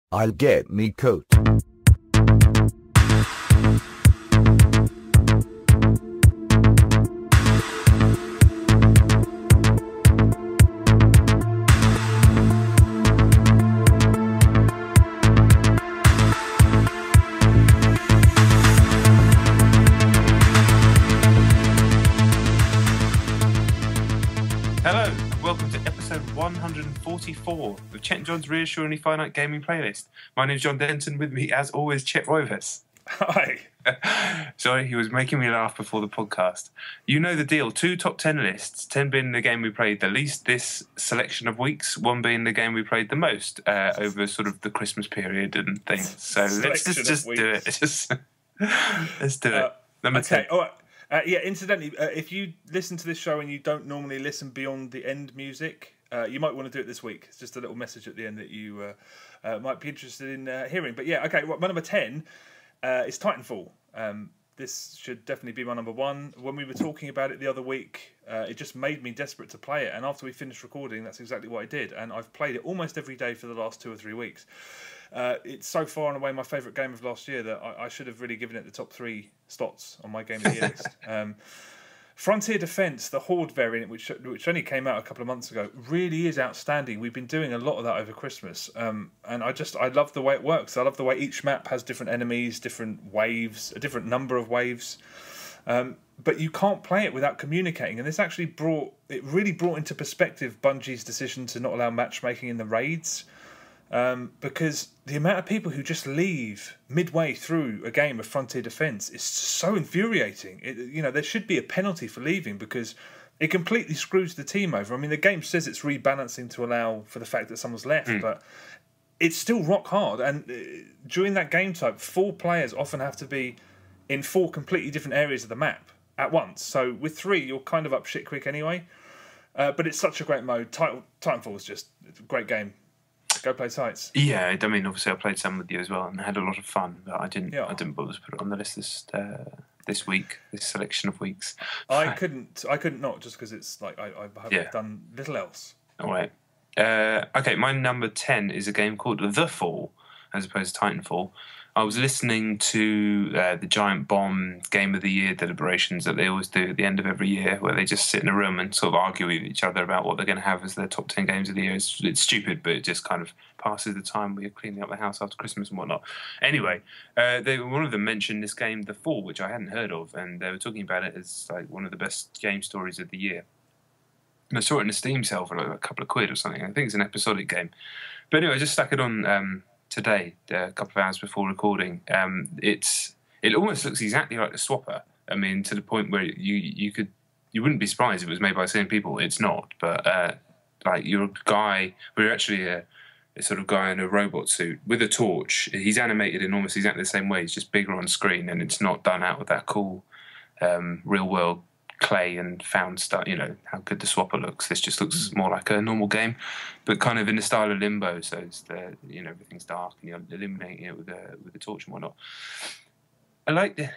I'll get me coat. Hello, and welcome to episode 144 of Chet and John's Reassuringly Finite Gaming Playlist. My name's John Denton, with me as always, Chet Roivas. Hi. Sorry, he was making me laugh before the podcast. You know the deal, 2 top 10 lists, 10 being the game we played the least this selection of weeks, 1 being the game we played the most over sort of the Christmas period and things. So let's just do it. Let's do it. Number 10. All right. Yeah, incidentally, if you listen to this show and you don't normally listen beyond the end music, you might want to do it this week. It's just a little message at the end that you might be interested in hearing. But yeah, okay, well, my number 10 is Titanfall. This should definitely be my number 1. When we were talking about it the other week, it just made me desperate to play it. And after we finished recording, that's exactly what I did. And I've played it almost every day for the last 2 or 3 weeks. It's so far and away my favourite game of last year that I should have really given it the top 3 slots on my game of the year list. Frontier Defence, the Horde variant, which only came out a couple of months ago, really is outstanding. We've been doing a lot of that over Christmas, and I love the way it works. I love the way each map has different enemies, different waves, a different number of waves. But you can't play it without communicating, and this actually really brought into perspective Bungie's decision to not allow matchmaking in the raids. Because the amount of people who just leave midway through a game of Frontier Defence is so infuriating. There should be a penalty for leaving because it completely screws the team over. I mean, the game says it's rebalancing to allow for the fact that someone's left, but it's still rock hard. And during that game type, 4 players often have to be in 4 completely different areas of the map at once. So with 3, you're kind of up shit creek anyway. But it's such a great mode. Titanfall is just a great game. Go play Tights. Yeah, I mean, obviously I played some with you as well and had a lot of fun, but I didn't bother to put it on the list this week, this selection of weeks. I couldn't not, just because it's like I have done little else. All right. Okay, my number 10 is a game called The Fall, as opposed to Titanfall. I was listening to the Giant Bomb Game of the Year deliberations that they always do at the end of every year, where they just sit in a room and sort of argue with each other about what they're going to have as their top 10 games of the year. It's stupid, but it just kind of passes the time where you're cleaning up the house after Christmas and whatnot. Anyway, one of them mentioned this game, The Fall, which I hadn't heard of, and they were talking about it as like one of the best game stories of the year. And I saw it in a Steam sale for like a couple of quid or something. I think it's an episodic game. But anyway, I just stuck it on today, a couple of hours before recording. It almost looks exactly like the Swapper. I mean, to the point where you wouldn't be surprised if it was made by the same people. It's not, but like you're a guy. We're actually a sort of guy in a robot suit with a torch. He's animated in almost exactly the same way. He's just bigger on screen, and it's not done out with that cool real world clay and found stuff. You know how good the Swapper looks. This just looks more like a normal game, but kind of in the style of Limbo. So it's everything's dark and you're illuminating it with a torch and whatnot. I like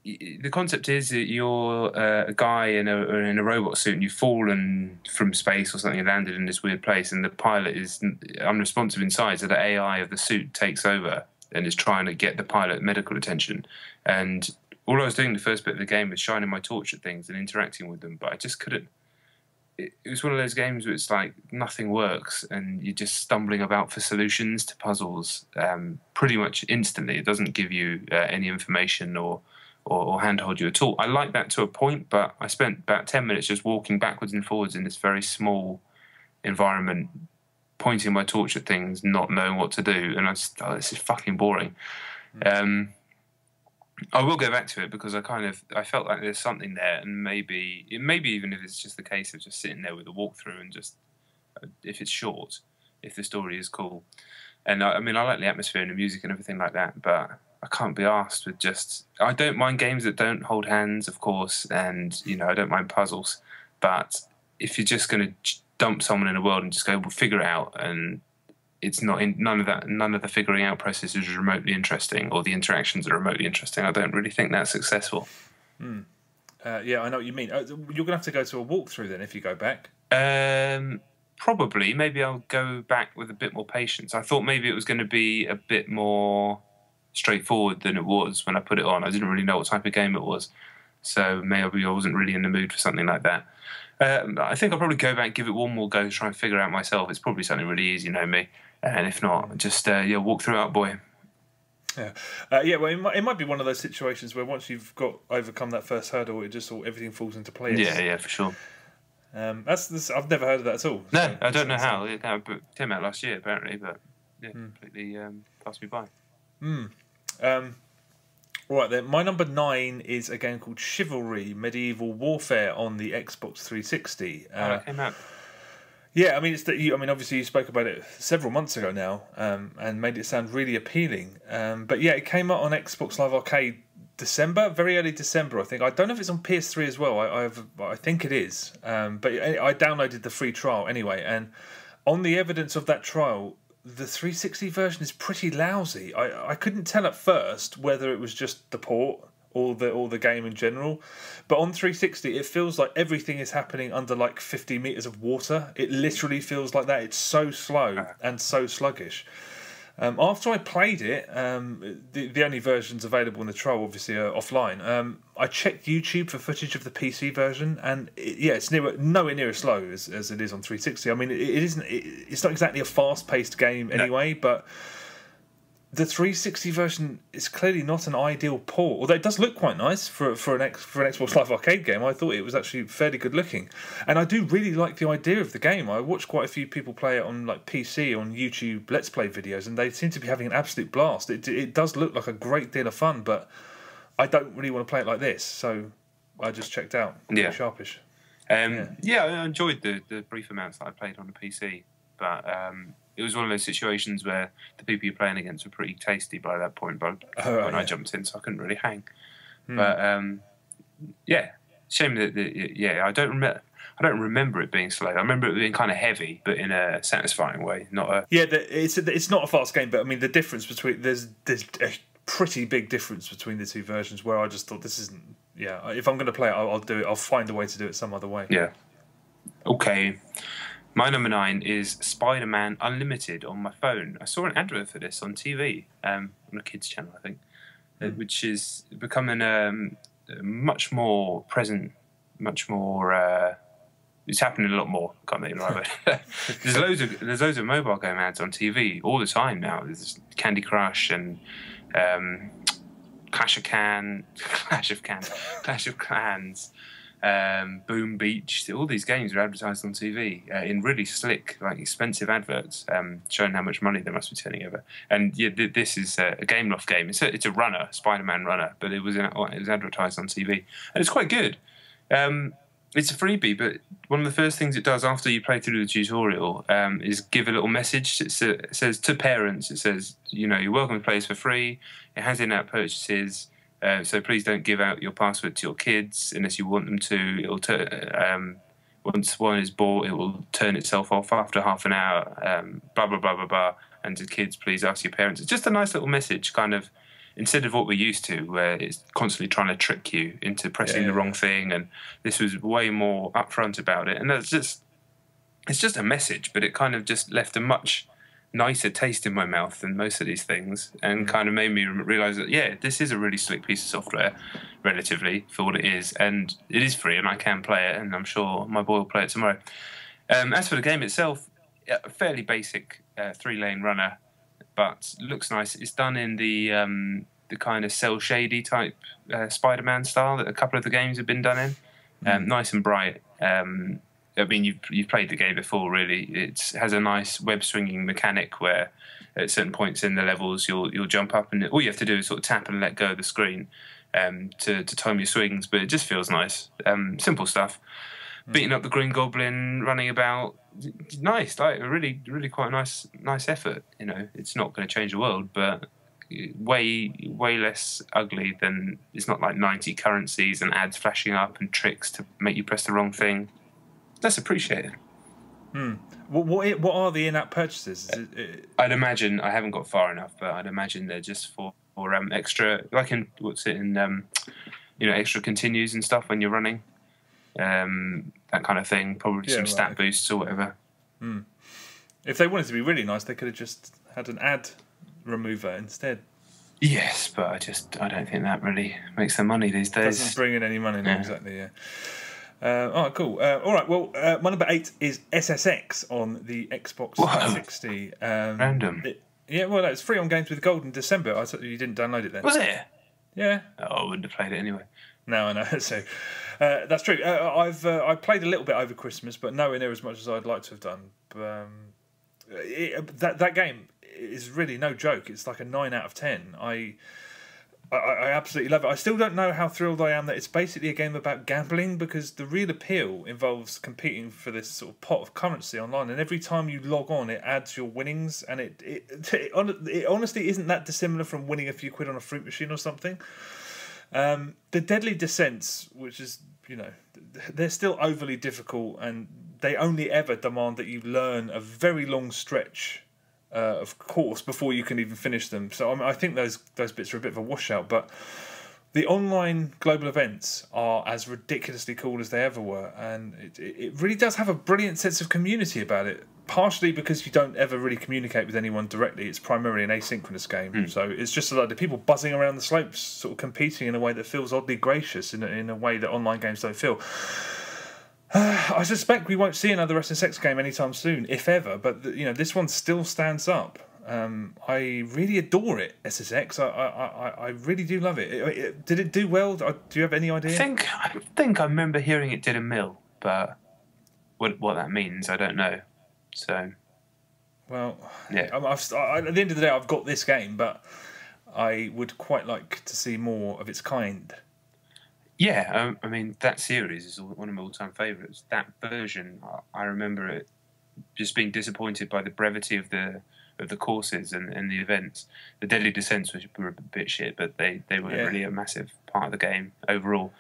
the concept is that you're a guy in a robot suit and you've fallen from space or something and landed in this weird place, and the pilot is unresponsive inside, so the AI of the suit takes over and is trying to get the pilot medical attention. And all I was doing the first bit of the game was shining my torch at things and interacting with them, but I just couldn't. It was one of those games where it's like nothing works and you're just stumbling about for solutions to puzzles pretty much instantly. It doesn't give you any information or handhold you at all. I like that to a point, but I spent about 10 minutes just walking backwards and forwards in this very small environment, pointing my torch at things, not knowing what to do, and this is fucking boring. I will go back to it because I felt like there's something there, and maybe even if it's just the case of just sitting there with a walkthrough and just if it's short, if the story is cool, and I mean I like the atmosphere and the music and everything like that, but I can't be arsed with just. I don't mind games that don't hold hands, of course, and I don't mind puzzles, but if you're just going to dump someone in a world and just go, we'll figure it out, and it's not in none of the figuring out process is remotely interesting, or the interactions are remotely interesting. I don't really think that's successful. Yeah, I know what you mean. You're going to have to go to a walkthrough then if you go back. probably, maybe I'll go back with a bit more patience. I thought maybe it was going to be a bit more straightforward than it was when I put it on. I didn't really know what type of game it was, so maybe I wasn't really in the mood for something like that. I think I'll probably go back, give it one more go, try and figure out myself. It's probably something really easy, you know me. And if not, just walk through it, boy. Yeah, well, it might be one of those situations where once you've overcome that first hurdle, everything falls into place. Yeah, for sure. I've never heard of that at all. No, so I don't know how. It came out last year, apparently, but completely passed me by. Right then, my number 9 is a game called Chivalry: Medieval Warfare on the Xbox 360. It came out. Yeah, I mean, obviously you spoke about it several months ago now, and made it sound really appealing. But yeah, it came out on Xbox Live Arcade very early December, I think. I don't know if it's on PS3 as well. I think it is. But I downloaded the free trial anyway, and on the evidence of that trial, the 360 version is pretty lousy. I couldn't tell at first whether it was just the port or the game in general, but on 360 it feels like everything is happening under like 50 meters of water. It literally feels like that. It's so slow and so sluggish. After I played it, the only versions available in the trial obviously are offline. I checked YouTube for footage of the PC version, and it's nowhere near as slow as it is on 360. I mean, it's not exactly a fast-paced game anyway, but the 360 version is clearly not an ideal port, although it does look quite nice for an Xbox Live Arcade game. I thought it was actually fairly good looking, and I do really like the idea of the game. I watched quite a few people play it on like PC on YouTube Let's Play videos, and they seem to be having an absolute blast. It does look like a great deal of fun, but I don't really want to play it like this, so I just checked out. Yeah, sharpish. I enjoyed the brief amounts that I played on the PC, but it was one of those situations where the people you're playing against were pretty tasty by that point, when I jumped in, so I couldn't really hang. But shame that I don't remember it being slow. I remember it being kind of heavy, but in a satisfying way, not a. Yeah, it's not a fast game, but I mean the difference between there's a pretty big difference between the two versions. Where I just thought this isn't. Yeah, if I'm going to play it, I'll do it. I'll find a way to do it some other way. Yeah. Okay. My number 9 is Spiderman Unlimited on my phone. I saw an advert for this on TV, on a kids' channel, I think, which is becoming much more present, much more. It's happening a lot more. Can't think of the right word. There's loads of mobile game ads on TV all the time now. There's Candy Crush and Clash of Clans. Boom Beach, all these games are advertised on TV in really slick, like expensive adverts, showing how much money they must be turning over. And yeah, this is a Gameloft game. It's a runner, Spider-Man runner, but it was advertised on TV, and it's quite good. It's a freebie, but one of the first things it does after you play through the tutorial is give a little message. It says to parents, it says, you're welcome to play this for free. It has in-app purchases. So please don't give out your password to your kids unless you want them to. It'll once one is bought, it will turn itself off after half an hour. Blah blah blah blah blah. And to kids, please ask your parents. It's just a nice little message, kind of instead of what we're used to, where it's constantly trying to trick you into pressing the wrong thing. And this was way more upfront about it. And it's just a message, but it kind of just left a much nicer taste in my mouth than most of these things, and kind of made me realise that this is a really slick piece of software relatively for what it is, and it is free and I can play it, and I'm sure my boy will play it tomorrow. As for the game itself, a fairly basic 3-lane runner, but looks nice. It's done in the kind of cell shady type Spider-Man style that a couple of the games have been done in. Nice and bright. I mean, you've played the game before, really. It has a nice web-swinging mechanic where at certain points in the levels you'll jump up, and all you have to do is sort of tap and let go of the screen to time your swings, but it just feels nice. Simple stuff. Beating up the Green Goblin, running about, nice. Like a really, really quite nice effort. It's not going to change the world, but way less ugly than. It's not like 90 currencies and ads flashing up and tricks to make you press the wrong thing. That's appreciated. What are the in-app purchases? I'd imagine, I haven't got far enough, but I'd imagine they're just for extra, like in extra continues and stuff when you're running, that kind of thing. Probably some stat boosts or whatever. If they wanted to be really nice, they could have just had an ad remover instead. Yes, but I don't think that really makes them money these days. Doesn't bring in any money, no, exactly, yeah. All right, cool. All right, well, my number 8 is SSX on the Xbox 360. Random. Yeah, well, it's free on Games with Gold in December. I thought you didn't download it then. Was it? Yeah. Oh, I wouldn't have played it anyway. No, I know. So that's true. I played a little bit over Christmas, but nowhere near as much as I'd like to have done. That game is really no joke. It's like a 9 out of 10. I absolutely love it. I still don't know how thrilled I am that it's basically a game about gambling, because the real appeal involves competing for this sort of pot of currency online, and every time you log on it adds your winnings, and it honestly isn't that dissimilar from winning a few quid on a fruit machine or something. The Deadly Descents, which is, they're still overly difficult, and they only ever demand that you learn a very long stretch of course before you can even finish them. So I think those bits are a bit of a washout, but the online global events are as ridiculously cool as they ever were, and it really does have a brilliant sense of community about it, partially because you don't ever really communicate with anyone directly. It's primarily an asynchronous game, so it's just a lot of people buzzing around the slopes, sort of competing in a way that feels oddly gracious, in a way that online games don't feel. I suspect we won't see another SSX game anytime soon, if ever. But this one still stands up. I really adore it, SSX. I really do love it. Did it do well? Do you have any idea? I think I remember hearing it did a mil, but what that means, I don't know. So, well, yeah. At the end of the day, I've got this game, but I would quite like to see more of its kind. Yeah, I mean, that series is one of my all-time favourites. That version, I remember it just being disappointed by the brevity of the courses and the events. The Deadly Descents were a bit shit, but they were really a massive part of the game overall.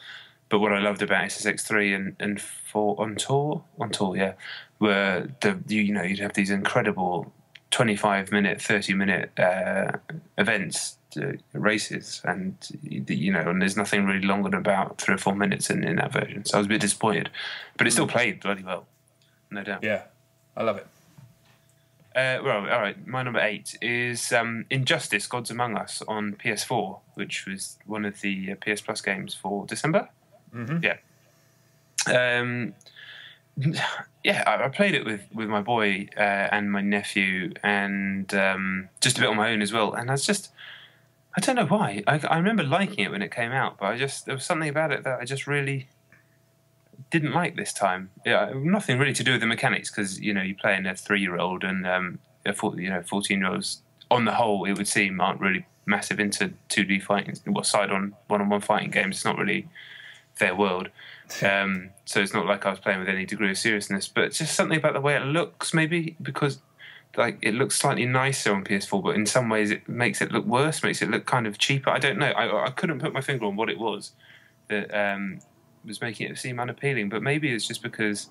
But what I loved about SSX3 and 4 on tour, were you'd have these incredible 25-minute, 30-minute events, races, and and there's nothing really longer than about 3 or 4 minutes in that version. So I was a bit disappointed, but it still played bloody well, no doubt. Yeah, I love it. Well, all right. My number 8 is Injustice: Gods Among Us on PS4, which was one of the PS Plus games for December. Mm-hmm. Yeah. I played it with my boy and my nephew, and just a bit on my own as well. And I don't know why. I remember liking it when it came out, but there was something about it that I just really didn't like this time. Yeah, nothing really to do with the mechanics, because you play in a 3-year-old and 14-year-olds. On the whole, it would seem aren't really massive into 2D fighting. Side-on one-on-one fighting games. It's not really their world. So it's not like I was playing with any degree of seriousness, but it's just something about the way it looks, maybe because it looks slightly nicer on PS4, but in some ways it makes it look worse, makes it look kind of cheaper. I don't know. I couldn't put my finger on what it was that was making it seem unappealing, but maybe it's just because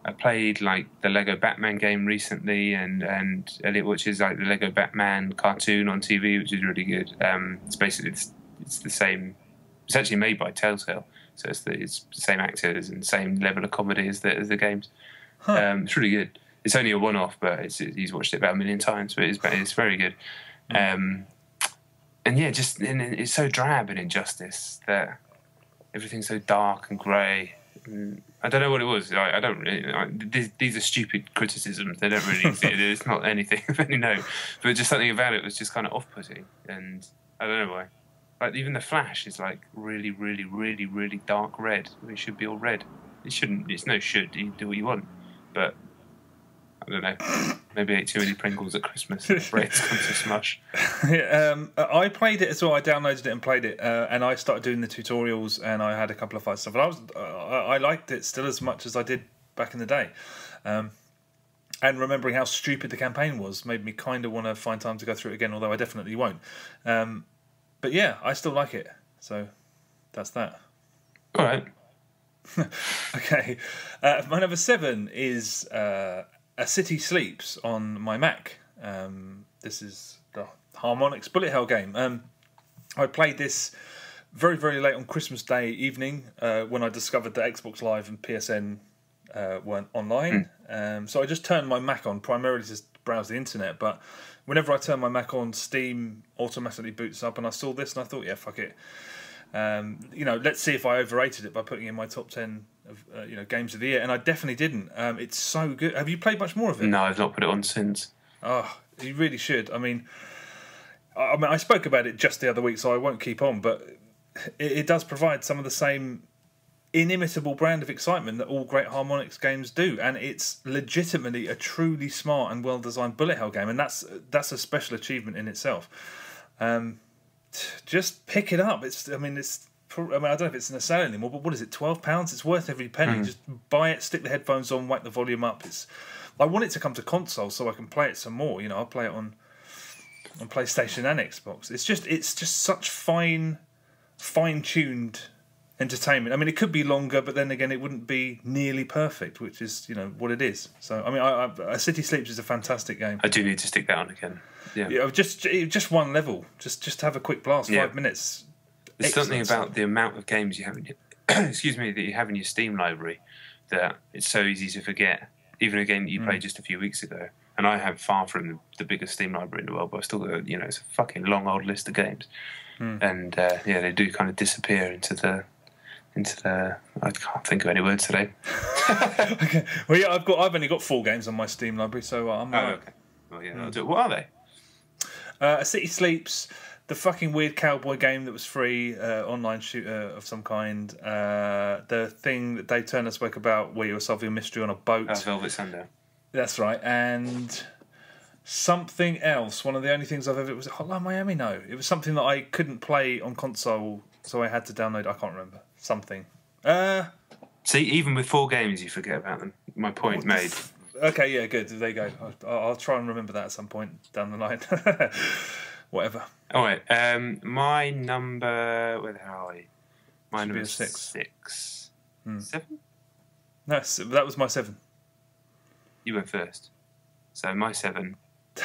I played the Lego Batman game recently, and which is like the Lego Batman cartoon on TV, which is really good. It's basically it's the same. It's actually made by Telltale. So it's the same actors and same level of comedy as the games. Huh. It's really good. It's only a one-off, but he's watched it about 1 million times. But it's very good. And yeah, it's so drab in Injustice that everything's so dark and grey. I don't know what it was. I don't really. These are stupid criticisms. They don't really. It's not anything. I really know, but just something about it was just kind of off-putting, and I don't know why. Even the Flash is really, really, really, really dark red. It should be all red. It shouldn't. It's no should. You do what you want. But I don't know. Maybe I ate too many Pringles at Christmas. Brains come to smush. I played it as well. I downloaded it and played it, and I started doing the tutorials, and I had a couple of fights stuff. And I liked it still as much as I did back in the day. And remembering how stupid the campaign was made me kind of want to find time to go through it again. Although I definitely won't. But yeah, I still like it. So that's that. All right. Okay. My number 7 is A City Sleeps on my Mac. This is the Harmonix Bullet Hell game. I played this very, very late on Christmas Day evening when I discovered that Xbox Live and PSN weren't online. So I just turned my Mac on primarily to browse the internet. But whenever I turn my Mac on, Steam automatically boots up, and I saw this and I thought, yeah, fuck it. Let's see if I overrated it by putting in my top 10 of games of the year, and I definitely didn't. It's so good. Have you played much more of it? No, I've not put it on since. Oh, you really should. I mean, I spoke about it just the other week, so I won't keep on, but it does provide some of the same inimitable brand of excitement that all great Harmonix games do, and it's legitimately a truly smart and well-designed bullet hell game, and that's a special achievement in itself. Just pick it up. I don't know if it's in a sale anymore, but what is it, £12? It's worth every penny. Just buy it, stick the headphones on, whack the volume up. I want it to come to console so I can play it some more. I'll play it on PlayStation and Xbox. It's just such fine-tuned entertainment. I mean, it could be longer, but then again, it wouldn't be nearly perfect, which is what it is. So, I mean, City Sleeps is a fantastic game. I do need to stick that on again. Yeah, just one level. Just have a quick blast, 5 minutes. There's something about the amount of games you have in your that you have in your Steam library that it's so easy to forget. Even a game that you played just a few weeks ago, and I have far from the biggest Steam library in the world, but I've still got it's a fucking long old list of games, and they do kind of disappear into the. I can't think of any words today. Okay. Well, yeah, I've only got 4 games on my Steam library, so I'm. Okay. Well, yeah, I'll do it. What are they? A City Sleeps, the fucking weird cowboy game that was free, online shooter of some kind. The thing that Dave Turner spoke about, where you were solving a mystery on a boat. Velvet Sundown. That's right, and something else. One of the only things I've ever was it Hotline Miami. No, it was something that I couldn't play on console, so I had to download. I can't remember something. See, even with 4 games, you forget about them. My point made. Okay, yeah, good. There you go. I'll try and remember that at some point down the line. Whatever. All right. My number. Where the hell are we? My number 6. 7? No, that was my 7. You went first. So my 7.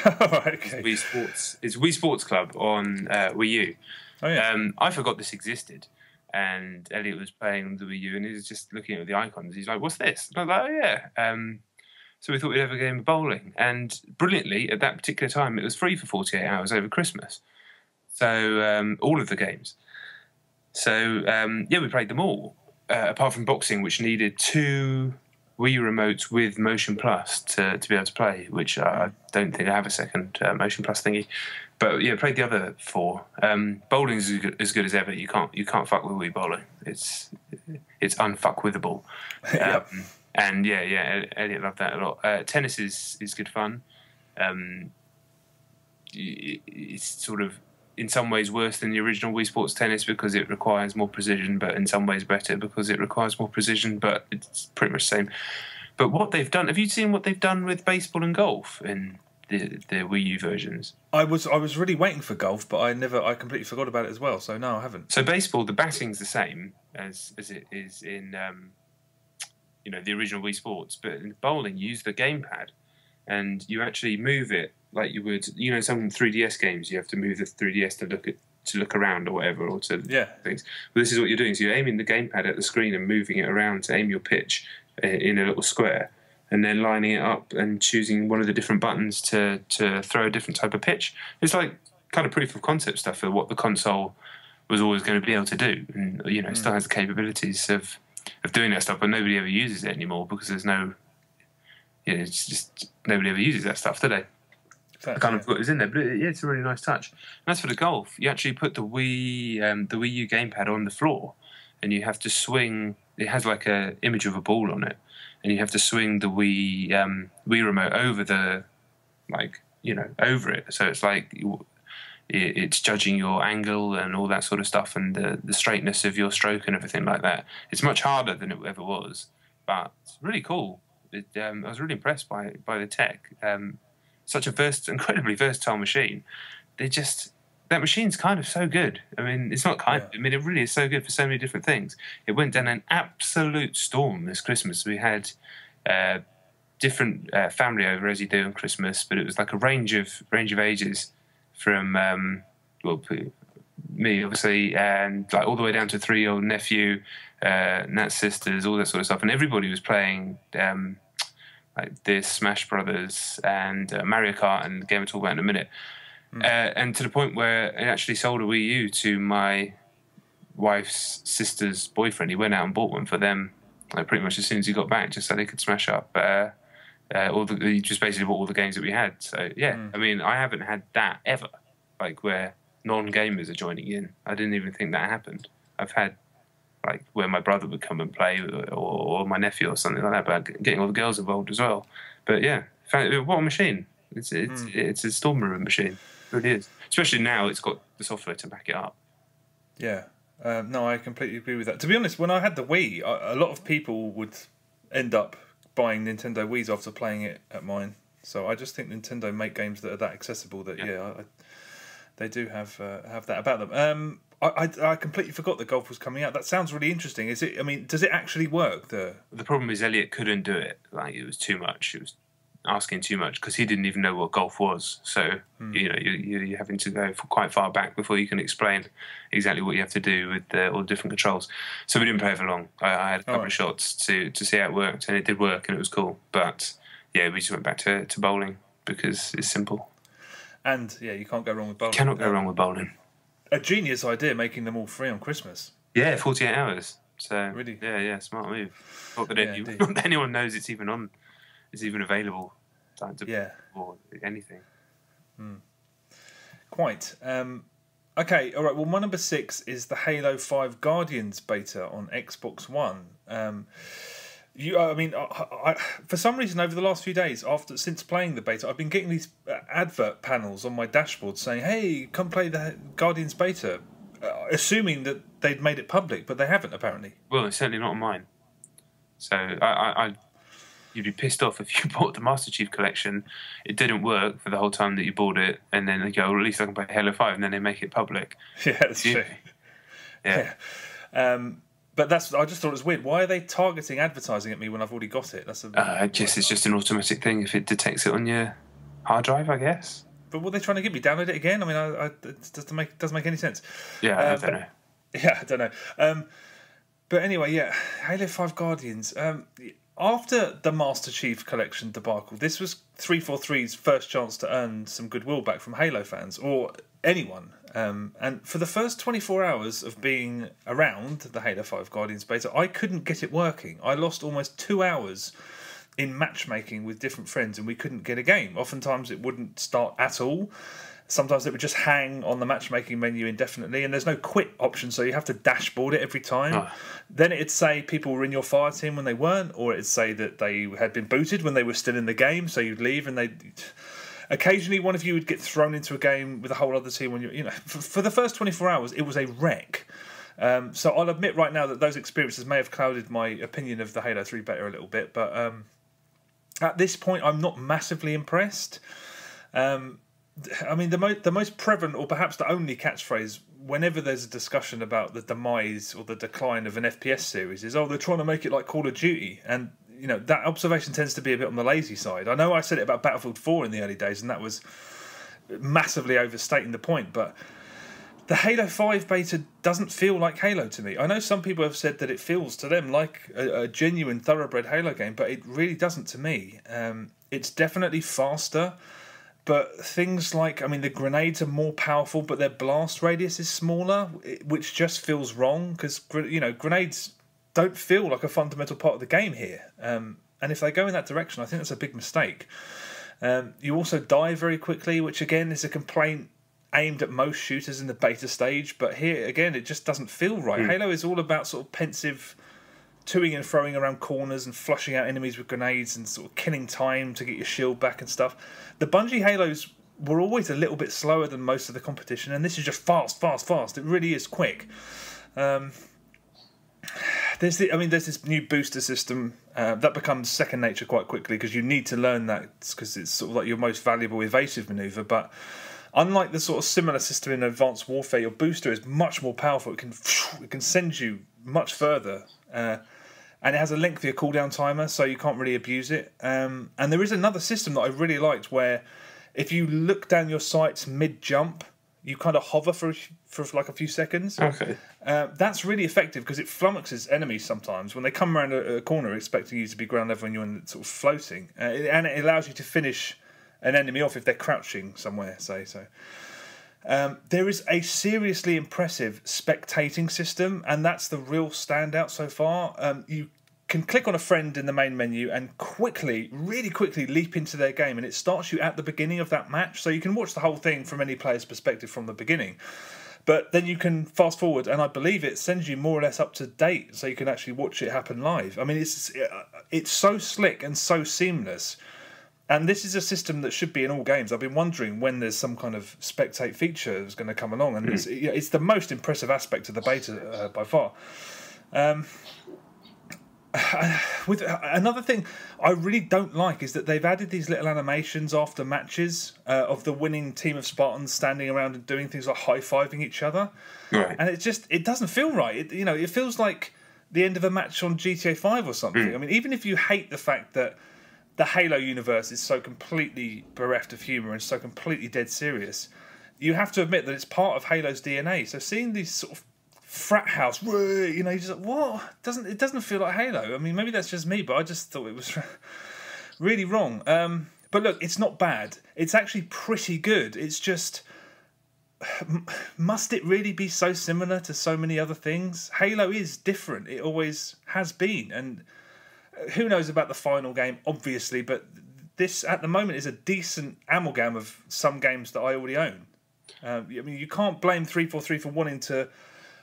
Right, okay. It's Wii Sports Club on Wii U. Oh yeah. I forgot this existed, and Elliot was playing the Wii U, and he was just looking at the icons. He's like, "What's this?" And I was like, "Oh yeah." So we thought we'd have a game of bowling, and brilliantly at that particular time it was free for 48 hours over Christmas. So all of the games. So we played them all, apart from boxing, which needed 2 Wii remotes with Motion Plus to be able to play, which I don't think I have a second Motion Plus thingy. But yeah, played the other 4. Bowling is as good as ever. You can't fuck with Wii bowling. It's unfuckwithable. Yep. And yeah, Elliot loved that a lot. Tennis is good fun. It's sort of in some ways worse than the original Wii Sports Tennis because it requires more precision, but in some ways better because it requires more precision, but it's pretty much the same. But what they've done, have you seen what they've done with baseball and golf in the Wii U versions? I was really waiting for golf, but I completely forgot about it as well, so no, I haven't. So baseball, the batting's the same as it is in the original Wii Sports, but in bowling you use the gamepad and you actually move it like you would, some 3DS games you have to move the 3DS to look around or whatever, or to things. But this is what you're doing. So you're aiming the gamepad at the screen and moving it around to aim your pitch in a little square, and then lining it up and choosing one of the different buttons to throw a different type of pitch. It's like kind of proof of concept stuff for what the console was always going to be able to do, and it still has the capabilities of doing that stuff, but nobody ever uses it anymore because there's no. It's just nobody ever uses that stuff, do they? I kind of forgot it was in there, but it's a really nice touch. And as for the golf, you actually put the Wii U gamepad on the floor, and you have to swing. It has like a image of a ball on it, and you have to swing the Wii remote over over it. So it's like it's judging your angle and all that sort of stuff, and the straightness of your stroke and everything like that. It's much harder than it ever was, but it's really cool. I was really impressed by the tech. Such a incredibly versatile machine. That machine's kind of so good. I mean, it's not kind of. I mean, it really is so good for so many different things. It went down an absolute storm this Christmas. We had different family over as you do on Christmas, but it was like a range of ages from me, obviously, and like all the way down to 3-year-old nephew, Nat's sisters, all that sort of stuff, and everybody was playing like this Smash Brothers and Mario Kart, and the game we'll talk about in a minute. And to the point where it actually sold a Wii U to my wife's sister's boyfriend. He went out and bought one for them, like, pretty much as soon as he got back, just so they could smash up. He just basically bought all the games that we had. So yeah, I mean, I haven't had that ever, like where non-gamers are joining in. I didn't even think that happened. I've had like where my brother would come and play, or my nephew or something like that, but getting all the girls involved as well. But yeah, what a machine! It's a storm room machine. It really is. Especially now, it's got the software to back it up. Yeah. No, I completely agree with that. To be honest, when I had the Wii, a lot of people would end up buying Nintendo Wiis after playing it at mine. So I just think Nintendo make games that are that accessible that they do have that about them. I completely forgot that golf was coming out. That sounds really interesting. Is it? I mean, does it actually work? The problem is Elliot couldn't do it. Like, it was too much. It was asking too much because he didn't even know what golf was. So you're having to go quite far back before you can explain exactly what you have to do with all the different controls. So we didn't play for long. I had a couple of shots to see how it worked, and it did work, and it was cool. But yeah, we just went back to bowling because it's simple. And yeah, you can't go wrong with bowling. You cannot go wrong with bowling. A genius idea, making them all free on Christmas. Yeah, 48 hours. So really, yeah, smart move. Not that anyone knows it's even on. Is even available or anything. Quite. Okay, all right. Well, my number 6 is the Halo 5 Guardians beta on Xbox One. I for some reason over the last few days, since playing the beta, I've been getting these advert panels on my dashboard saying, "Hey, come play the Guardians beta," assuming that they'd made it public, but they haven't apparently. Well, it's certainly not on mine. So you'd be pissed off if you bought the Master Chief Collection, it didn't work for the whole time that you bought it, and then they go, well, at least I can play Halo 5, and then they make it public. Yeah, that's true. Yeah. But I just thought it was weird. Why are they targeting advertising at me when I've already got it? It's just an automatic thing if it detects it on your hard drive, I guess. But what are they trying to get me? Download it again? I mean, it doesn't make any sense. Yeah, I don't know. Yeah, I don't know. But anyway, yeah, Halo 5 Guardians. After the Master Chief Collection debacle, this was 343's first chance to earn some goodwill back from Halo fans, or anyone. And for the first 24 hours of being around the Halo 5 Guardians beta, I couldn't get it working. I lost almost 2 hours in matchmaking with different friends, and we couldn't get a game. Oftentimes it wouldn't start at all. Sometimes it would just hang on the matchmaking menu indefinitely, and there's no quit option, so you have to dashboard it every time. Oh. Then it'd say people were in your fire team when they weren't, or it'd say that they had been booted when they were still in the game, so you'd leave, and occasionally one of you would get thrown into a game with a whole other team when for the first 24 hours it was a wreck. So I'll admit right now that those experiences may have clouded my opinion of the Halo 3 beta a little bit, but at this point I'm not massively impressed. I mean, the most prevalent, or perhaps the only catchphrase whenever there's a discussion about the demise or the decline of an FPS series is, "Oh, they're trying to make it like Call of Duty," and that observation tends to be a bit on the lazy side. I know I said it about Battlefield 4 in the early days, and that was massively overstating the point, but the Halo 5 beta doesn't feel like Halo to me. I know some people have said that it feels to them like a genuine thoroughbred Halo game, but it really doesn't to me. It's definitely faster. But things like, I mean, the grenades are more powerful, but their blast radius is smaller, which just feels wrong, because, grenades don't feel like a fundamental part of the game here. And if they go in that direction, I think that's a big mistake. You also die very quickly, which, again, is a complaint aimed at most shooters in the beta stage. But here, again, it just doesn't feel right. Halo is all about sort of pensive toing and throwing around corners and flushing out enemies with grenades and sort of killing time to get your shield back and stuff. The Bungie Halos were always a little bit slower than most of the competition, and this is just fast. It really is quick. There's this new booster system that becomes second nature quite quickly because you need to learn that because it's sort of like your most valuable evasive maneuver. But unlike the sort of similar system in Advanced Warfare, your booster is much more powerful. It can send you much further. And it has a lengthier cooldown timer, so you can't really abuse it. And there is another system that I really liked where if you look down your sights mid-jump, You kind of hover for like a few seconds. Okay. That's really effective because it flummoxes enemies sometimes when they come around a corner expecting you to be ground level and you're sort of floating, and it allows you to finish an enemy off if they're crouching somewhere. Say so. There is a seriously impressive spectating system, and that's the real standout so far. You can click on a friend in the main menu and really quickly leap into their game, and it starts you at the beginning of that match, so you can watch the whole thing from any player's perspective from the beginning. But then you can fast forward, and I believe it sends you more or less up to date, so you can actually watch it happen live. I mean, it's so slick and so seamless. And this is a system that should be in all games. I've been wondering when there's some kind of spectate feature that's going to come along, and it's the most impressive aspect of the beta by far. With another thing I really don't like is that they've added these little animations after matches of the winning team of Spartans standing around and doing things like high-fiving each other, Right. and it doesn't feel right. It feels like the end of a match on GTA 5 or something. I mean, even if you hate the fact that the Halo universe is so completely bereft of humour and so completely dead serious, you have to admit that it's part of Halo's DNA. So seeing these sort of frat house, you're just like, what? It doesn't feel like Halo. I mean, maybe that's just me, but I just thought it was really wrong. But look, it's not bad. It's actually pretty good. It's just, must it really be so similar to so many other things? Halo is different. It always has been. And who knows about the final game, obviously, but this, at the moment, is a decent amalgam of some games that I already own. I mean, you can't blame 343 for wanting to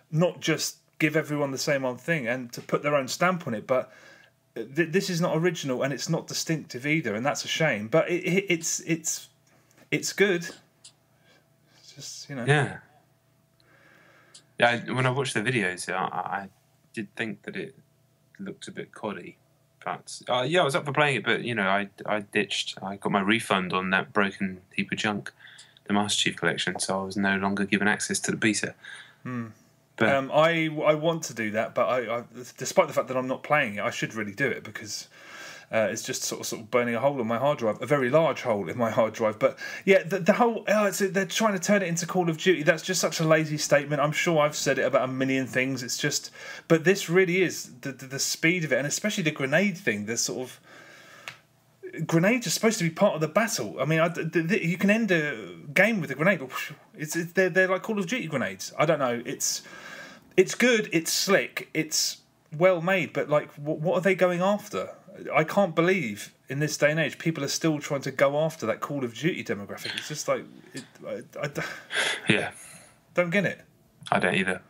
not just give everyone the same old thing and to put their own stamp on it, but this is not original and it's not distinctive either, and that's a shame. But it's good. It's just, Yeah. When I watched the videos, I did think that it looked a bit coddy. But I was up for playing it, but I ditched. I got my refund on that broken heap of junk, the Master Chief Collection, so I was no longer given access to the beta. But I want to do that, but I despite the fact that I'm not playing it, I should really do it because it's just sort of burning a hole in my hard drive, a very large hole in my hard drive. But yeah, the whole they're trying to turn it into Call of Duty. That's just such a lazy statement. I'm sure I've said it about a million things. It's just, but this really is the speed of it, and especially the grenade thing. The sort of grenades are supposed to be part of the battle. I mean, you can end a game with a grenade. They're like Call of Duty grenades. I don't know. It's good. It's slick. It's well made. But like, what are they going after? I can't believe in this day and age people are still trying to go after that Call of Duty demographic. It's just like, yeah, don't get it. I don't either.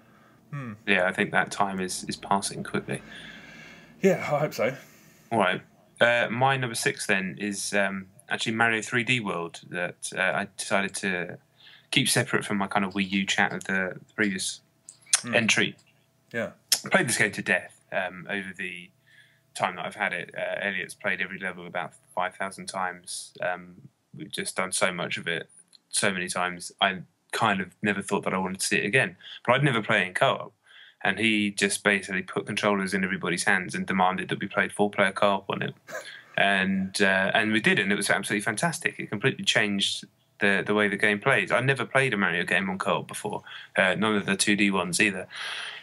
Yeah, I think that time is passing quickly. Yeah, I hope so. All right. My number 6 then is actually Mario 3D World that I decided to keep separate from my kind of Wii U chat of the previous entry. Yeah. I played this game to death over the time that I've had it. Elliot's played every level about 5,000 times. We've just done so much of it so many times. I kind of never thought that I wanted to see it again. But I'd never play it in co-op. And he just basically put controllers in everybody's hands and demanded that we played 4-player co-op on it. And we did, and it was absolutely fantastic. It completely changed the way the game plays. I'd never played a Mario game on co-op before, none of the 2D ones either.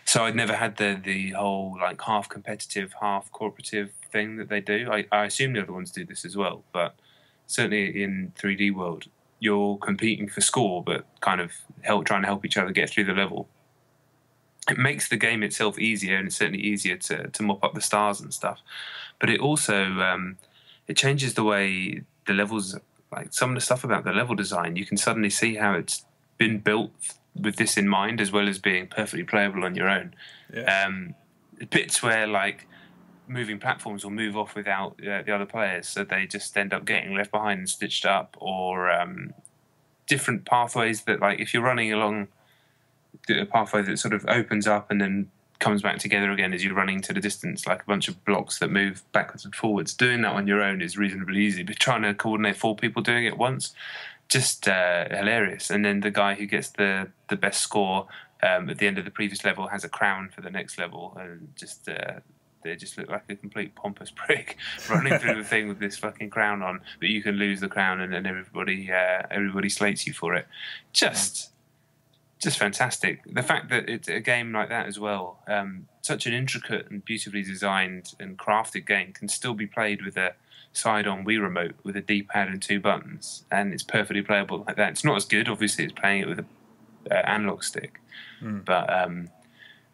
So I'd never had the whole like half competitive, half cooperative thing that they do. I assume the other ones do this as well, but certainly in 3D World, you're competing for score, but kind of trying to help each other get through the level. It makes the game itself easier, and it's certainly easier to mop up the stars and stuff. But it also it changes the way the levels, like some of the stuff about the level design, you can suddenly see how it's been built with this in mind, as well as being perfectly playable on your own. Yeah. Bits where like moving platforms will move off without the other players, so they just end up getting left behind and stitched up, or different pathways that, like, if you're running along a pathway that sort of opens up and then comes back together again as you're running to the distance, like a bunch of blocks that move backwards and forwards. Doing that on your own is reasonably easy, but trying to coordinate 4 people doing it at once, just hilarious. And then the guy who gets the best score at the end of the previous level has a crown for the next level, and just they just look like a complete pompous prick running through the thing with this fucking crown on, but you can lose the crown and then everybody slates you for it. Just just fantastic. The fact that it's a game like that as well, such an intricate and beautifully designed and crafted game, can still be played with a side-on Wii remote with a D-pad and 2 buttons, and it's perfectly playable like that. It's not as good, obviously, as playing it with an analog stick, but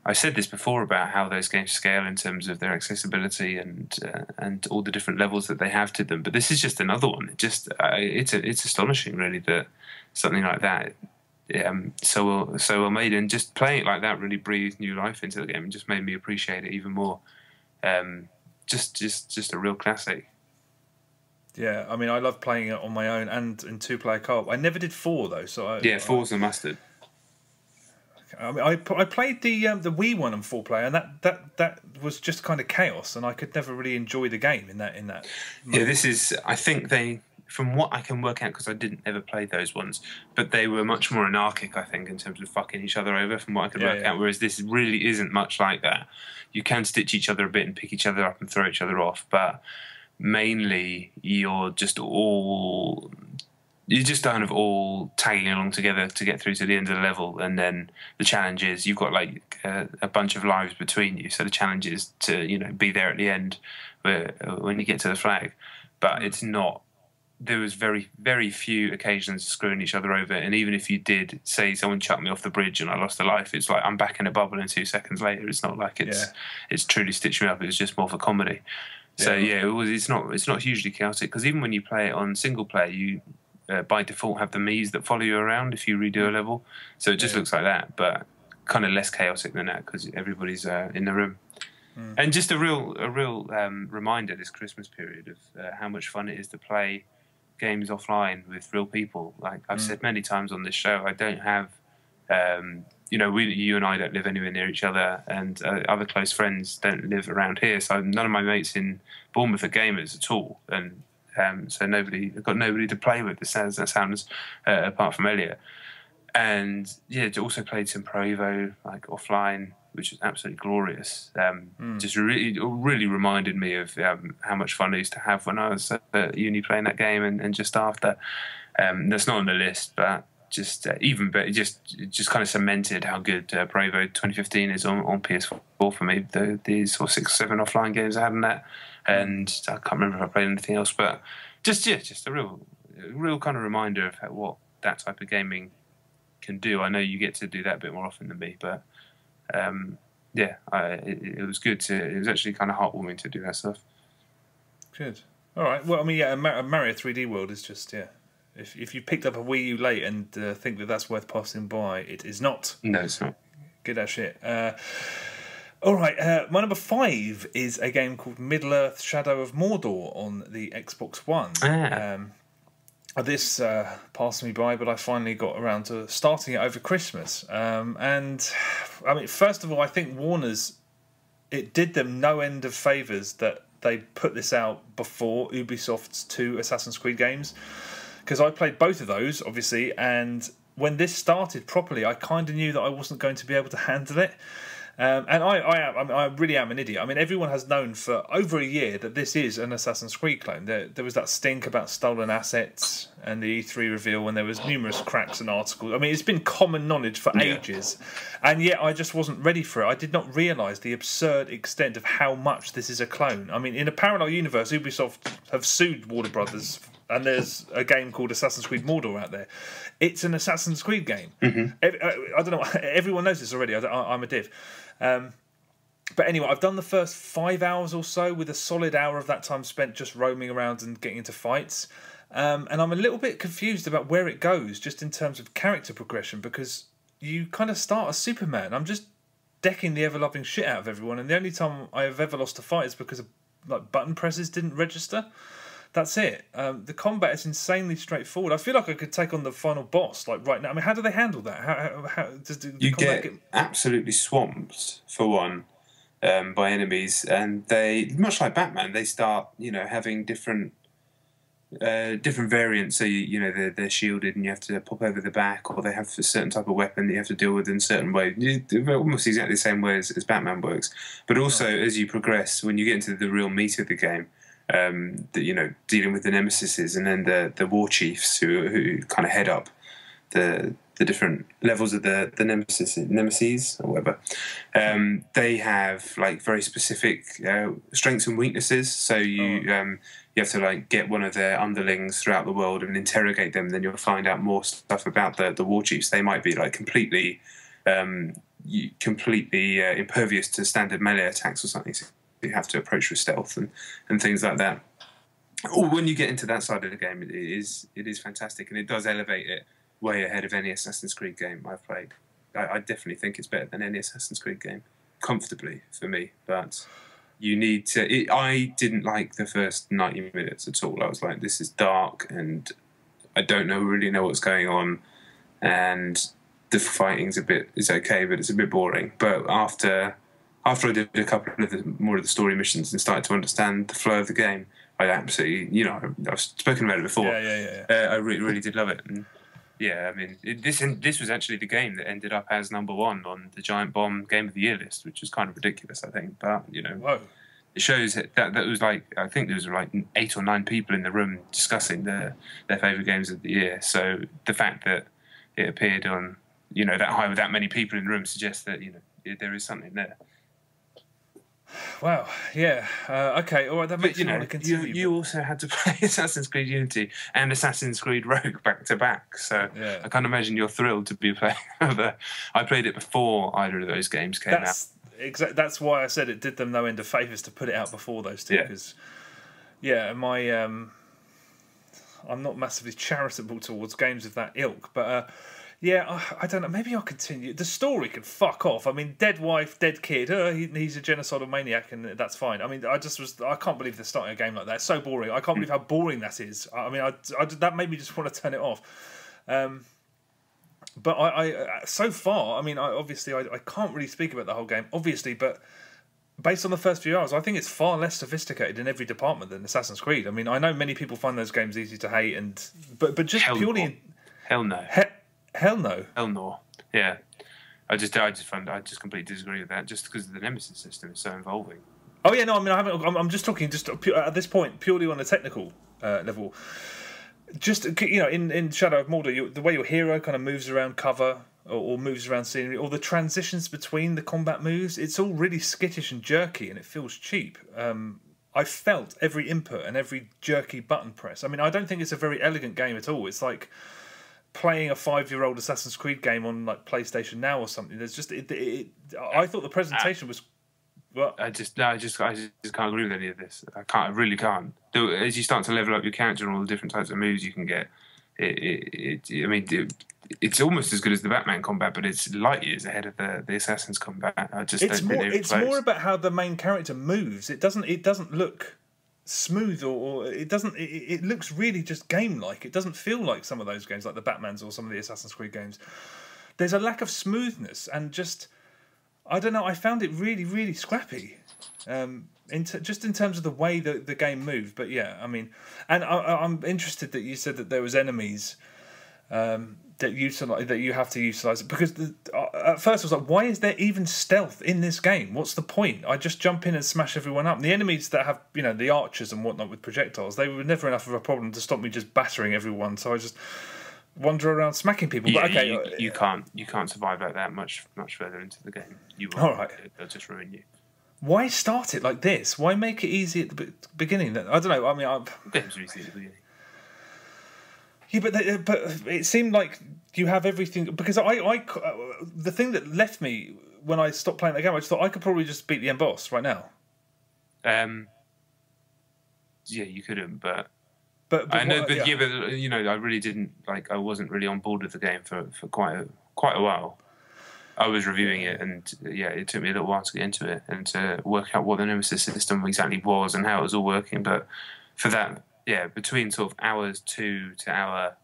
I said this before about how those games scale in terms of their accessibility and all the different levels that they have to them. But this is just another one. It's astonishing, really, that something like that. So well made, and just playing it like that really breathed new life into the game and just made me appreciate it even more. Just a real classic. Yeah, I mean, I love playing it on my own and in 2-player co-op. I never did 4 though, so 4's a mustard. I mean, I played the Wii one on 4-player, and that was just kind of chaos, and I could never really enjoy the game in that. Yeah, this is. I think they. From what I can work out, because I didn't ever play those ones, but they were much more anarchic, I think, in terms of fucking each other over, from what I could work out, whereas this really isn't much like that. You can stitch each other a bit and pick each other up and throw each other off, but mainly you're just kind of all tagging along together to get through to the end of the level, and then the challenge is you've got like a bunch of lives between you, so the challenge is to be there at the end when you get to the flag, but it's not. There was very, very few occasions of screwing each other over, and even if you did, say someone chucked me off the bridge and I lost a life, it's like I'm back in a bubble in 2 seconds later. It's not like it's truly stitched me up. It was just more for comedy. So it's not hugely chaotic, because even when you play it on single player, you by default have the Mii's that follow you around if you redo a level. So it just looks like that, but kind of less chaotic than that because everybody's in the room. And just a real reminder this Christmas period of how much fun it is to play games offline with real people. Like I've said many times on this show, I don't have, you and I don't live anywhere near each other, and other close friends don't live around here. So none of my mates in Bournemouth are gamers at all, and so I've got nobody to play with. That sounds apart from Elliot, and also played some Pro Evo like offline, which was absolutely glorious. Just really reminded me of how much fun I used to have when I was at uni playing that game, and just after. That's not on the list, but just even better, just kind of cemented how good Pro Evo 2015 is on PS4 for me. The sort of 6 or 7 offline games I had on that, and I can't remember if I played anything else, but just a real kind of reminder of what that type of gaming can do. I know you get to do that a bit more often than me, but it was good it was actually kind of heartwarming to do that stuff. Good. All right. Well, I mean, Mario 3D World is just If you picked up a Wii U late and think that that's worth passing by, it is not. No, it's not. Get that shit. All right. My number 5 is a game called Middle-earth: Shadow of Mordor on the Xbox One. This passed me by, but I finally got around to starting it over Christmas. And I mean, first of all, I think it did them no end of favours that they put this out before Ubisoft's 2 Assassin's Creed games, because I played both of those, obviously, and when this started properly, I kind of knew that I wasn't going to be able to handle it. And I really am an idiot. I mean, everyone has known for over a year that this is an Assassin's Creed clone. There was that stink about stolen assets and the E3 reveal, and there was numerous cracks and articles. I mean, it's been common knowledge for ages, and yet I just wasn't ready for it. I did not realise the absurd extent of how much this is a clone. I mean, in a parallel universe, Ubisoft have sued Warner Brothers, and there's a game called Assassin's Creed Mordor out there. It's an Assassin's Creed game. I don't know. Everyone knows this already. I'm a div. But anyway, I've done the first 5 hours or so, with a solid hour of that time spent just roaming around and getting into fights. And I'm a little bit confused about where it goes, just in terms of character progression, because you kind of start as Superman. I'm just decking the ever-loving shit out of everyone, and the only time I have ever lost a fight is because button presses didn't register. That's it. The combat is insanely straightforward. I feel like I could take on the final boss right now. I mean, how do they handle that? How does the you combat get absolutely swamped for one by enemies, and they, much like Batman, they start having different variants. So they're shielded and you have to pop over the back, or they have a certain type of weapon that you have to deal with in a certain way. Almost exactly the same way as Batman works. But also, as you progress, when you get into the real meat of the game. Dealing with the nemesises, and then the war chiefs who kind of head up the different levels of the nemesis or whatever. They have like very specific strengths and weaknesses. So you have to like get one of their underlings throughout the world and interrogate them. Then you'll find out more stuff about the war chiefs. They might be like completely impervious to standard melee attacks or something. So you have to approach with stealth and things like that. When you get into that side of the game, it is fantastic, and it does elevate it way ahead of any Assassin's Creed game I've played. I definitely think it's better than any Assassin's Creed game, comfortably for me. But you need to. I didn't like the first 90 minutes at all. I was like, this is dark, and I don't really know what's going on, and the fighting's is okay, but it's a bit boring. But after I did a couple of more of the story missions and started to understand the flow of the game, I absolutely, I've spoken about it before. Yeah. I really did love it. And yeah, I mean, this was actually the game that ended up as number 1 on the Giant Bomb Game of the Year list, which is kind of ridiculous, I think. But, Whoa. It shows that was like, I think there was like 8 or 9 people in the room discussing their favourite games of the year. So the fact that it appeared on, that high with that many people in the room suggests that, there is something there. Wow, yeah. Okay, all right, that makes me want to continue. You also had to play Assassin's Creed Unity and Assassin's Creed Rogue back to back, so I can't imagine you're thrilled to be playing I played it before either of those games came out. That's why I said it did them no end of favours to put it out before those two, because I'm not massively charitable towards games of that ilk, but I don't know. Maybe I'll continue. The story can fuck off. I mean, dead wife, dead kid. He's a genocidal maniac, and that's fine. I mean, I can't believe they're starting a game like that. It's so boring. I can't believe how boring that is. I mean, that made me just want to turn it off. But I so far, I mean, I can't really speak about the whole game, obviously, but based on the first few hours, I think it's far less sophisticated in every department than Assassin's Creed. I mean, I know many people find those games easy to hate, but just purely... Hell no. Hell no. Hell no. Yeah. I just completely disagree with that, just because the Nemesis system is so involving. Oh yeah, no, I mean, I'm just talking at this point purely on a technical level. Just in Shadow of Mordor, the way your hero kind of moves around cover or moves around scenery, or the transitions between the combat moves, it's all really skittish and jerky, and it feels cheap. I felt every input and every jerky button press. I mean, I don't think it's a very elegant game at all. It's like playing a 5-year-old Assassin's Creed game on like PlayStation Now or something. There's just I thought the presentation was. Well, I just can't agree with any of this. I really can't. As you start to level up your character and all the different types of moves you can get, it's almost as good as the Batman combat, but it's light years ahead of the Assassin's combat. It's more about how the main character moves. It doesn't look smooth or it doesn't. It looks really just game-like. It doesn't feel like some of those games, like the Batmans or some of the Assassin's Creed games. There's a lack of smoothness and just. I don't know. I found it really, really scrappy, just in terms of the way that the game moved. But yeah, I mean, and I'm interested that you said that there was enemies that you have to utilize, because at first I was like, why is there even stealth in this game? What's the point? I just jump in and smash everyone up. And the enemies that have the archers and whatnot with projectiles, they were never enough of a problem to stop me just battering everyone. So I just wander around smacking people. Yeah, but okay, you can't survive like that much further into the game. You will. All right. They'll just ruin you. Why start it like this? Why make it easy at the beginning? I don't know. I mean, games are easy at the beginning. Yeah, but it seemed like you have everything, because the thing that left me when I stopped playing the game, I just thought I could probably just beat the end boss right now. Yeah, you couldn't, but I really didn't I wasn't really on board with the game for quite a while. I was reviewing it, and it took me a little while to get into it and to work out what the Nemesis system exactly was and how it was all working. But for that, between sort of hours 2 to hour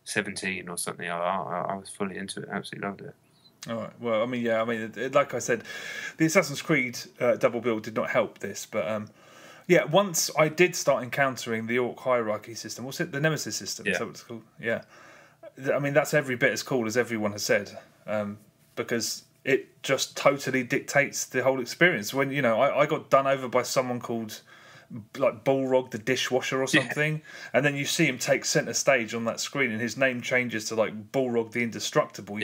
17 or something, I was fully into it. Absolutely loved it. All right. Well, like I said, the Assassin's Creed double build did not help this, but. Once I did start encountering the Orc hierarchy system. What's it? The Nemesis system. Yeah. Is that what it's called? Yeah. I mean, that's every bit as cool as everyone has said, because it just totally dictates the whole experience. When I got done over by someone called like Balrog the dishwasher or something, and then you see him take centre stage on that screen, and his name changes to like Balrog the Indestructible.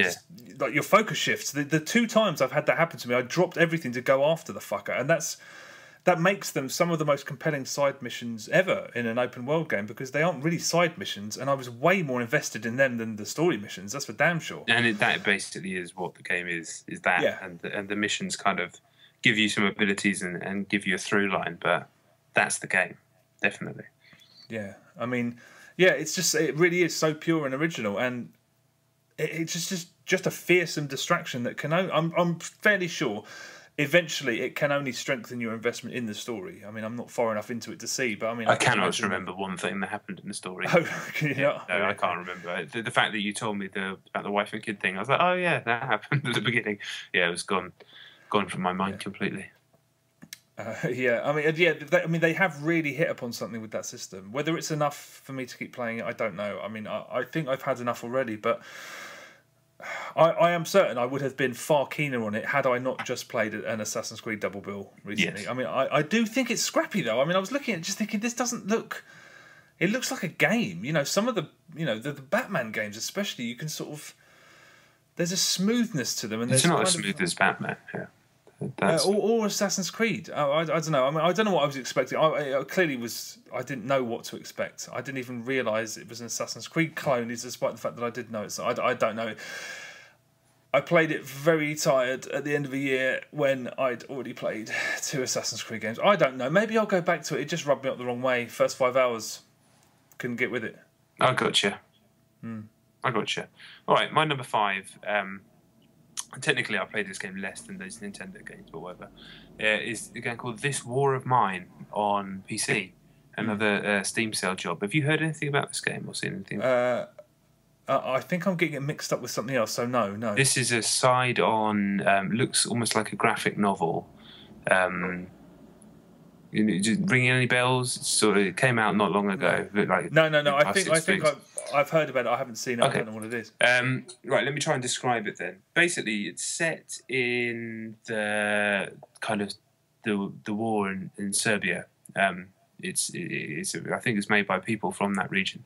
Like your focus shifts. The 2 times I've had that happen to me, I dropped everything to go after the fucker, and that makes them some of the most compelling side missions ever in an open world game, because they aren't really side missions, and I was way more invested in them than the story missions. That's for damn sure. And that basically is what the game is that, Yeah. and the missions kind of give you some abilities and give you a through line, but that's the game, definitely. Yeah, I mean, yeah, it really is so pure and original, and it's just a fearsome distraction that can. I'm fairly sure. Eventually, it can only strengthen your investment in the story. I mean, I'm not far enough into it to see, but I mean, I cannot remember one thing that happened in the story. Oh, can you not? No, I can't remember. The fact that you told me about the wife and kid thing, I was like, oh yeah, that happened at the beginning. Yeah, it was gone from my mind completely. Yeah, I mean, they have really hit upon something with that system. Whether it's enough for me to keep playing it, I don't know. I mean, I think I've had enough already, but I am certain I would have been far keener on it had I not just played an Assassin's Creed double bill recently. Yes. I mean, I do think it's scrappy though. I mean, I was looking at it just thinking, this doesn't look. It looks like a game. You know, some of the the Batman games, especially, you can sort of. There's a smoothness to them, and it's not as smooth as Batman. Yeah. Or Assassin's Creed. I don't know. I mean, I don't know what I was expecting. I clearly was. I didn't know what to expect. I didn't even realise it was an Assassin's Creed clone, despite the fact that I did know it. So I don't know. I played it very tired at the end of a year when I'd already played 2 Assassin's Creed games. I don't know. Maybe I'll go back to it. It just rubbed me up the wrong way. First 5 hours, couldn't get with it. I gotcha. I gotcha. All right, my number 5. Technically, I played this game less than those Nintendo games, but whatever. Is a game called This War of Mine on PC. Another Steam sale job. Have you heard anything about this game or seen anything? I think I'm getting it mixed up with something else, so no. This is a side-on, looks almost like a graphic novel. Ringing any bells? It came out not long ago. Like no. I think I've heard about it. I haven't seen it. Okay. I don't know what it is. Right, let me try and describe it then. Basically, it's set in the kind of the war in Serbia. It's I think it's made by people from that region.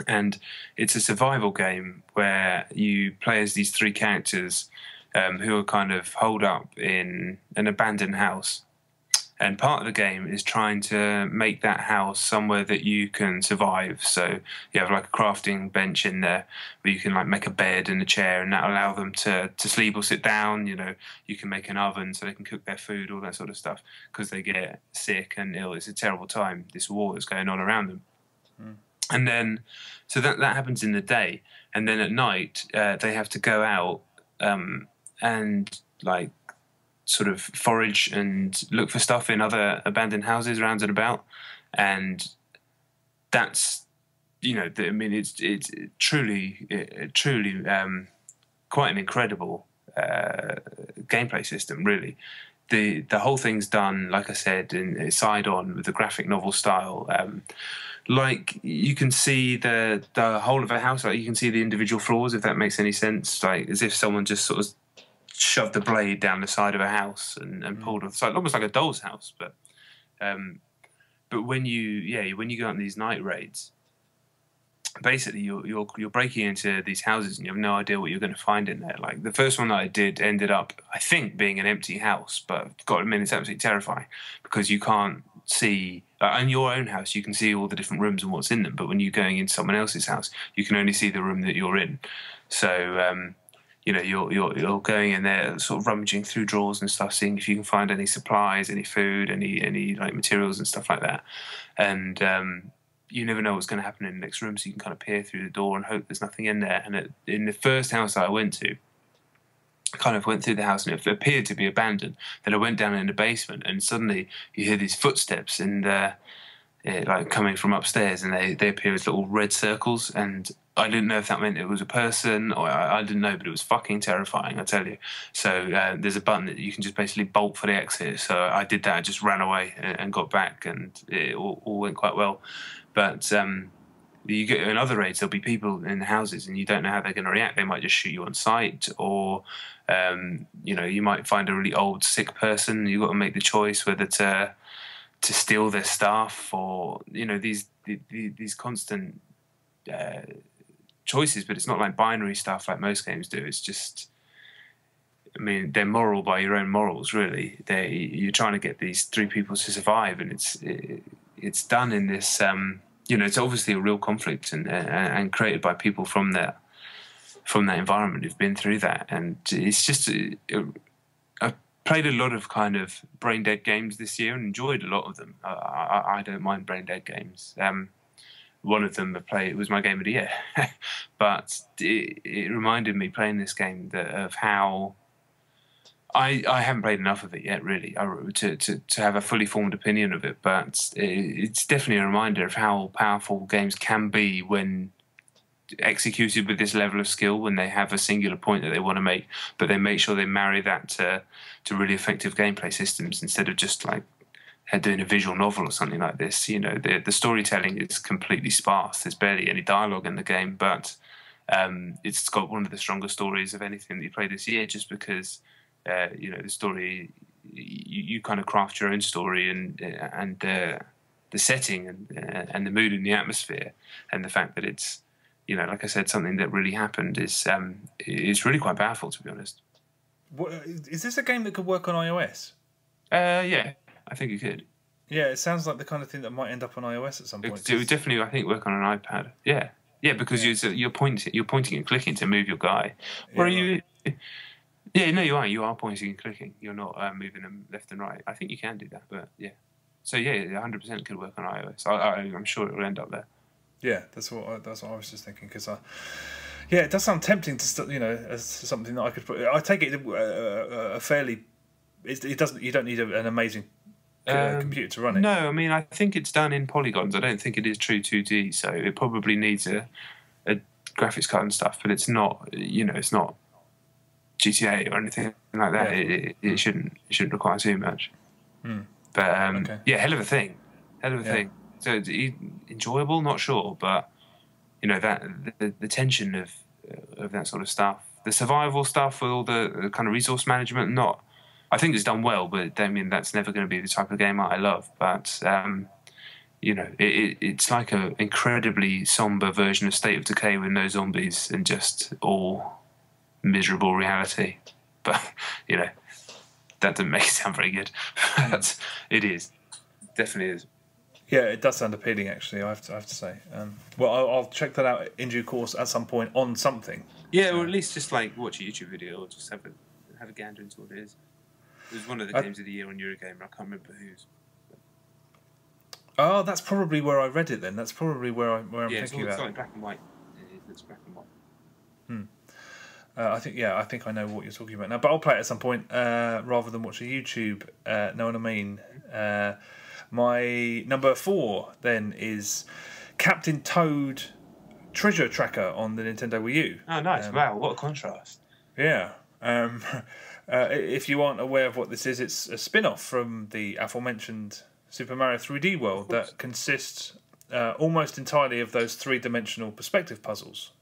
And it's a survival game where you play as these 3 characters who are kind of holed up in an abandoned house. And part of the game is trying to make that house somewhere that you can survive. So you have like a crafting bench in there where you can like make a bed and a chair, and that allow them to sleep or sit down. You can make an oven so they can cook their food, all that sort of stuff, because they get sick and ill. It's a terrible time, this war that's going on around them. And then, so that happens in the day, and then at night they have to go out and like sort of forage and look for stuff in other abandoned houses round and about, and that's I mean it's truly quite an incredible gameplay system, really. The whole thing's done, like I said, in side on with the graphic novel style. Like you can see the whole of a house, like you can see the individual floors, if that makes any sense. Like as if someone just sort of shoved the blade down the side of a house and pulled off, almost like a doll's house. But when you go on these night raids, basically you're breaking into these houses and you have no idea what you're going to find in there. Like the first one that I did ended up, I think, being an empty house, but I've got to admit it's absolutely terrifying because you can't see. In your own house, you can see all the different rooms and what's in them, but when you're going into someone else's house, you can only see the room that you're in. So you're going in there, sort of rummaging through drawers and stuff, seeing if you can find any supplies, any food, any like materials and stuff like that. And you never know what's going to happen in the next room, so you can kind of peer through the door and hope there's nothing in there. And in the first house that I went to, I kind of went through the house and it appeared to be abandoned. Then I went down in the basement and suddenly you hear these footsteps and like coming from upstairs, and they appear as little red circles, and I didn't know if that meant it was a person, or I didn't know, but it was fucking terrifying, I tell you. So there's a button that you can just basically bolt for the exit. So I did that, I just ran away and got back, and it all went quite well. But you get in other raids, there'll be people in the houses and you don't know how they're going to react. They might just shoot you on sight, or you might find a really old sick person. You've got to make the choice whether to to steal their stuff, or these constant choices. But it's not like binary stuff like most games do. It's just, I mean, they're moral by your own morals, really. You're trying to get these three people to survive, and it's done in this. It's obviously a real conflict and created by people from that environment who've been through that, and it's just. I've played a lot of kind of brain dead games this year and enjoyed a lot of them. I don't mind brain dead games. One of them was my game of the year, but it reminded me playing this game of how. I haven't played enough of it yet, really, to have a fully formed opinion of it. But it's definitely a reminder of how powerful games can be when executed with this level of skill. When they have a singular point that they want to make, but they make sure they marry that to really effective gameplay systems instead of just like doing a visual novel or something like this. The storytelling is completely sparse. There's barely any dialogue in the game, but it's got one of the strongest stories of anything that you played this year, just because. The story, you kind of craft your own story, and the setting and the mood and the atmosphere, and the fact that it's, like I said, something that really happened is really quite powerful, to be honest. Is this a game that could work on iOS? Yeah, I think it could. Yeah, it sounds like the kind of thing that might end up on iOS at some point. It would definitely, I think, work on an iPad. Yeah, because you're pointing and clicking to move your guy. Where are you? Yeah, no, you are. You are pointing and clicking. You're not moving them left and right. I think you can do that, but yeah. So yeah, 100% could work on iOS. I'm sure it will end up there. Yeah, that's what I was just thinking, because it does sound tempting to as something that I could put. I take it a fairly. It doesn't. You don't need an amazing computer to run it. No, I mean, I think it's done in polygons. I don't think it is true 2D, so it probably needs a graphics card and stuff. But it's not. It's not GTA or anything like that. Yeah. It shouldn't require too much. But okay. Yeah, hell of a thing. So it's enjoyable, not sure, but that the tension of that sort of stuff, the survival stuff with all the kind of resource management. Not, I think it's done well, but I mean that's never going to be the type of game I love. But it's like an incredibly somber version of State of Decay with no zombies and just all miserable reality. But that doesn't make it sound very good. But it is, definitely is. Yeah, it does sound appealing, actually. I have to say. Well, I'll check that out in due course at some point on something. Yeah, or at least just like watch a YouTube video or just have a gander into what it is. It was one of the games of the year on Eurogamer. I can't remember whose. Oh, that's probably where I read it. Then that's probably where I'm thinking about. It's like black and white. It's black and white. I think I know what you're talking about now, but I'll play it at some point rather than watch a YouTube. Know what I mean? My number 4 then is Captain Toad Treasure Tracker on the Nintendo Wii U. Oh, nice! Wow, what a contrast. Yeah. If you aren't aware of what this is, it's a spin-off from the aforementioned Super Mario 3D World that consists almost entirely of those three-dimensional perspective puzzles.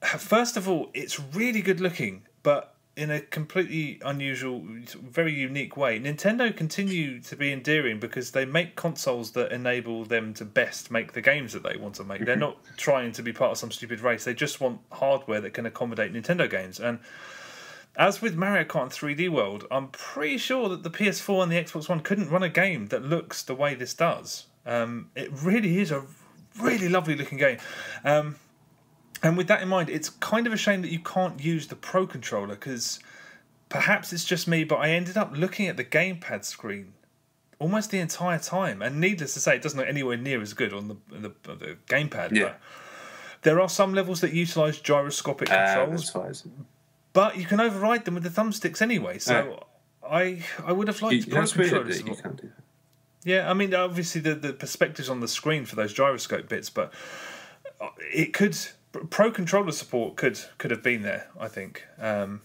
First of all, it's really good looking, but in a completely unusual, very unique way. Nintendo continue to be endearing because they make consoles that enable them to best make the games that they want to make. They're not trying to be part of some stupid race. They just want hardware that can accommodate Nintendo games. And as with Mario Kart and 3D World, I'm pretty sure that the PS4 and the Xbox One couldn't run a game that looks the way this does. It really is a really lovely looking game. And with that in mind, it's kind of a shame that you can't use the Pro Controller, because perhaps it's just me, but I ended up looking at the gamepad screen almost the entire time. And needless to say, it doesn't look anywhere near as good on the gamepad. Yeah. But there are some levels that utilise gyroscopic controls, but you can override them with the thumbsticks anyway. So I would have liked Pro Controllers. You can't do that. Yeah, I mean, obviously the perspective's on the screen for those gyroscope bits, but it could... Pro Controller support could have been there, I think. I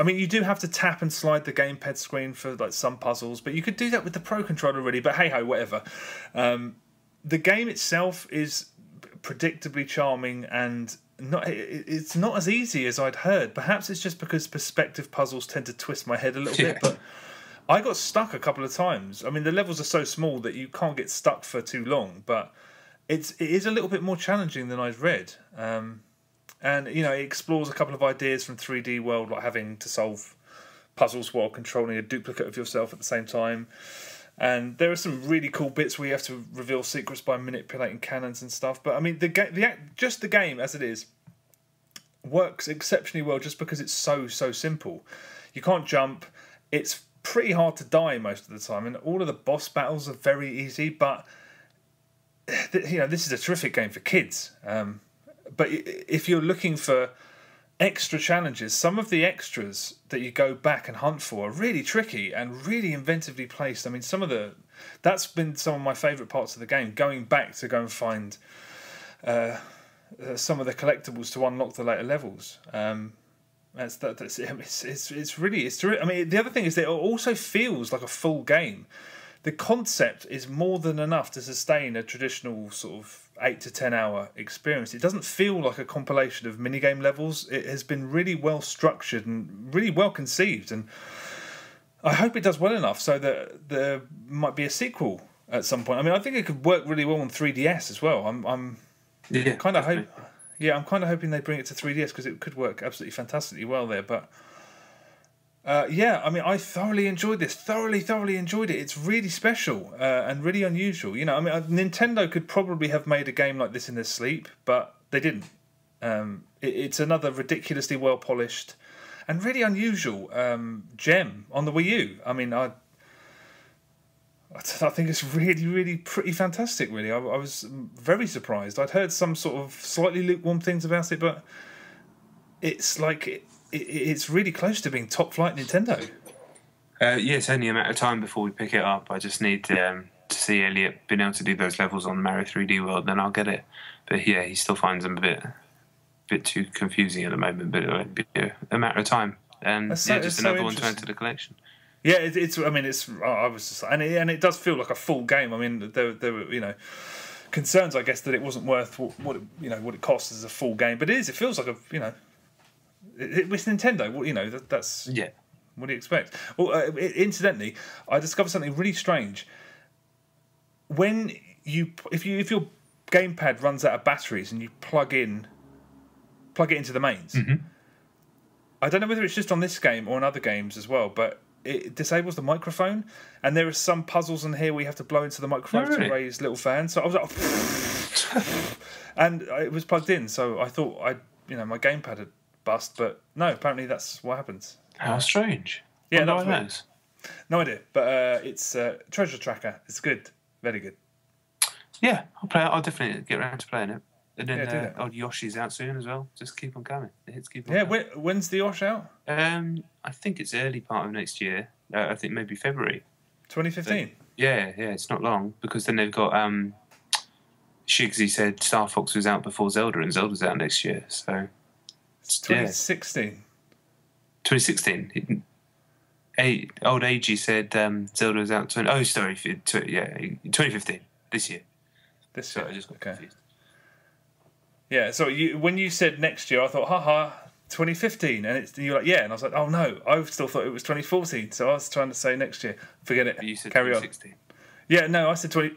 mean, you do have to tap and slide the gamepad screen for like some puzzles, but you could do that with the Pro Controller, really. But hey ho, whatever. The game itself is predictably charming, and it's not as easy as I'd heard. Perhaps it's just because perspective puzzles tend to twist my head a little bit, but I got stuck a couple of times. I mean, the levels are so small that you can't get stuck for too long, but it is a little bit more challenging than I'd read. And it explores a couple of ideas from 3D World, like having to solve puzzles while controlling a duplicate of yourself at the same time. And there are some really cool bits where you have to reveal secrets by manipulating cannons and stuff. But I mean, the game as it is works exceptionally well just because it's so simple. You can't jump. It's pretty hard to die most of the time, and all of the boss battles are very easy. But this is a terrific game for kids. But if you're looking for extra challenges, some of the extras that you go back and hunt for are really tricky and really inventively placed. I mean, that's been some of my favourite parts of the game, going back to go and find some of the collectibles to unlock the later levels. It's terrific. I mean, the other thing is that it also feels like a full game. The concept is more than enough to sustain a traditional sort of 8 to 10 hour experience. It doesn't feel like a compilation of minigame levels. It has been really well structured and really well conceived, and I hope it does well enough so that there might be a sequel at some point. I mean, I think it could work really well on 3DS as well. I'm kind of hoping they bring it to 3DS because it could work absolutely fantastically well there. But I mean, I thoroughly enjoyed this. Thoroughly enjoyed it. It's really special and really unusual. I mean, Nintendo could probably have made a game like this in their sleep, but they didn't. It's another ridiculously well polished and really unusual gem on the Wii U. I mean, I think it's really pretty fantastic. Really, I was very surprised. I'd heard some sort of slightly lukewarm things about it, but it's like it's really close to being top flight Nintendo. It's only a matter of time before we pick it up. I just need to see Elliot being able to do those levels on Mario 3D World, then I'll get it. But yeah, he still finds them a bit too confusing at the moment. But it'll be a matter of time, and just another one to add to the collection. Yeah, it's. I mean, it's. I was just, and it does feel like a full game. I mean, there were concerns, I guess, that it wasn't worth what it costs as a full game, but it is. It feels like it's Nintendo. That's yeah. What do you expect? Well, incidentally, I discovered something really strange. When if your gamepad runs out of batteries and you plug it into the mains, mm-hmm. I don't know whether it's just on this game or on other games as well, but it disables the microphone, and there are some puzzles in here where you have to blow into the microphone to raise little fans. So I was like, and it was plugged in, so I thought my gamepad had bust, but no, apparently that's what happens. How strange. Yeah, that was no idea, but it's Treasure Tracker. It's good, very good. Yeah, I'll play it. I'll definitely get around to playing it. And then old Yoshi's out soon as well. Just keep on coming. The hits keep on coming. Yeah, when's the Yosh out? I think it's early part of next year. I think maybe February. 2015? Yeah, it's not long, because then they've got... Shigsy said Star Fox was out before Zelda, and Zelda's out next year, so... It's 2016. 2016? Old AG said Zelda was out... 2015. This year. This year? I just got confused. Yeah, so when you said next year, I thought, haha, 2015, and you're like, yeah, and I was like, oh no, I still thought it was 2014, so I was trying to say next year. Forget it. But you said Carry 2016. On. Yeah, no, I said 20.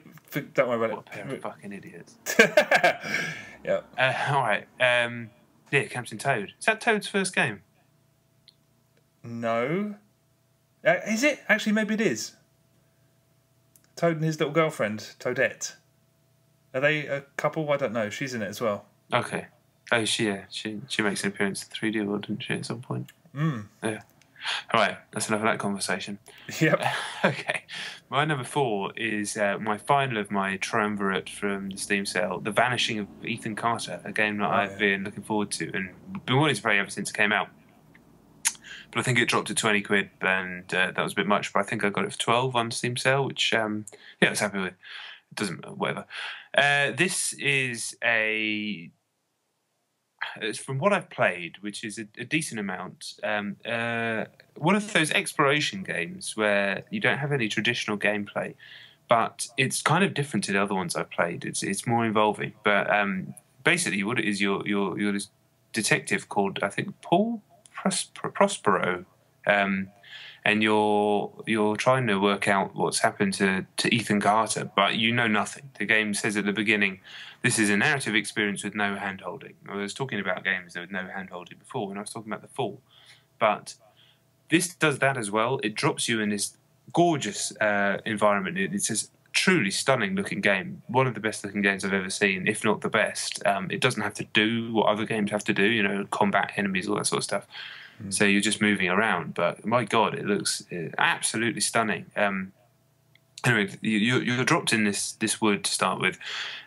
Don't worry about what a pair of fucking idiots. Yeah. All right. Captain Toad. Is that Toad's first game? No. Is it? Actually, maybe it is. Toad and his little girlfriend, Toadette. Are they a couple? I don't know. She's in it as well. Okay. Oh, she makes an appearance in 3D World, doesn't she, at some point? Yeah. All right, that's enough of that conversation. Yep. Okay. My number 4 is my final of my triumvirate from the Steam sale, The Vanishing of Ethan Carter, a game that I've been looking forward to and been wanting to play ever since it came out. But I think it dropped to 20 quid, and that was a bit much, but I think I got it for 12 on Steam sale, which, I was happy with. It doesn't, whatever. This is it's from what I've played, which is a decent amount, one of those exploration games where you don't have any traditional gameplay, but it's kind of different to the other ones I've played. It's more involving, but basically what it is, you're this detective called, I think, Paul Prospero, and you're trying to work out what's happened to Ethan Carter, but you know nothing. The game says at the beginning, this is a narrative experience with no hand-holding. I was talking about games with no hand-holding before when I was talking about The Fall, but this does that as well. It drops you in this gorgeous environment. It's a truly stunning-looking game. One of the best-looking games I've ever seen, if not the best. It doesn't have to do what other games have to do, you know, combat enemies, all that sort of stuff. So you're just moving around. But my God, it looks absolutely stunning. Anyway, you're dropped in this wood to start with,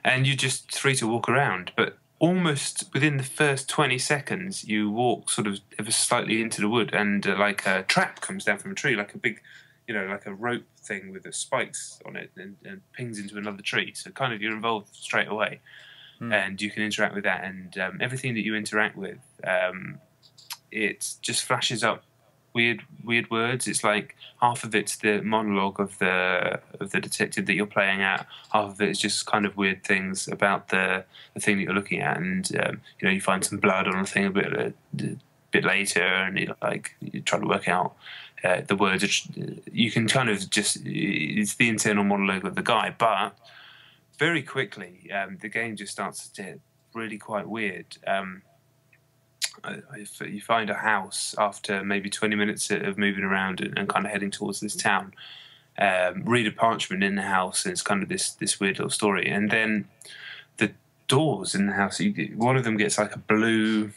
and you're just free to walk around. But almost within the first 20 seconds, you walk sort of ever slightly into the wood, and like a trap comes down from a tree, like a big, you know, like a rope thing with the spikes on it, and pings into another tree. So kind of you're involved straight away, and you can interact with that, and everything that you interact with, it just flashes up weird words. It's like half of it's the monologue of the detective that you're playing at, half of it is just kind of weird things about the thing that you're looking at, and you know, you find some blood on a thing a bit later, and you try to work out the words. You can kind of just, it's the internal monologue of the guy, but very quickly the game just starts to get really quite weird. You find a house after maybe 20 minutes of moving around and kind of heading towards this town. Read a parchment in the house, and it's kind of this weird little story. And then the doors in the house, one of them gets like a blue,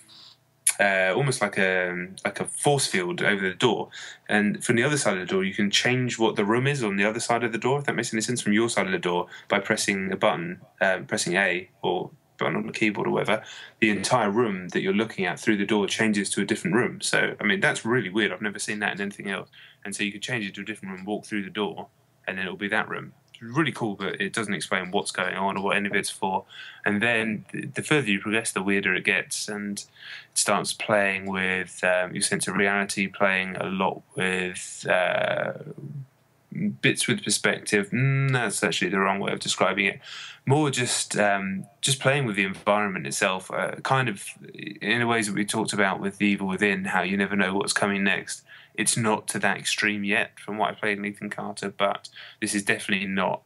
almost like a force field over the door. And from the other side of the door, you can change what the room is on the other side of the door, if that makes any sense, from your side of the door, by pressing a button, pressing A or button on the keyboard or whatever. The entire room that you're looking at through the door changes to a different room. So, I mean, that's really weird. I've never seen that in anything else. And so you can change it to a different room, walk through the door, and then it'll be that room. It's really cool, but it doesn't explain what's going on or what any of it's for. And then the further you progress, the weirder it gets, and it starts playing with your sense of reality, playing a lot with bits with perspective. That's actually the wrong way of describing it. More just playing with the environment itself, kind of in the ways that we talked about with The Evil Within, how you never know what's coming next. It's not to that extreme yet from what I played in Ethan Carter, but this is definitely not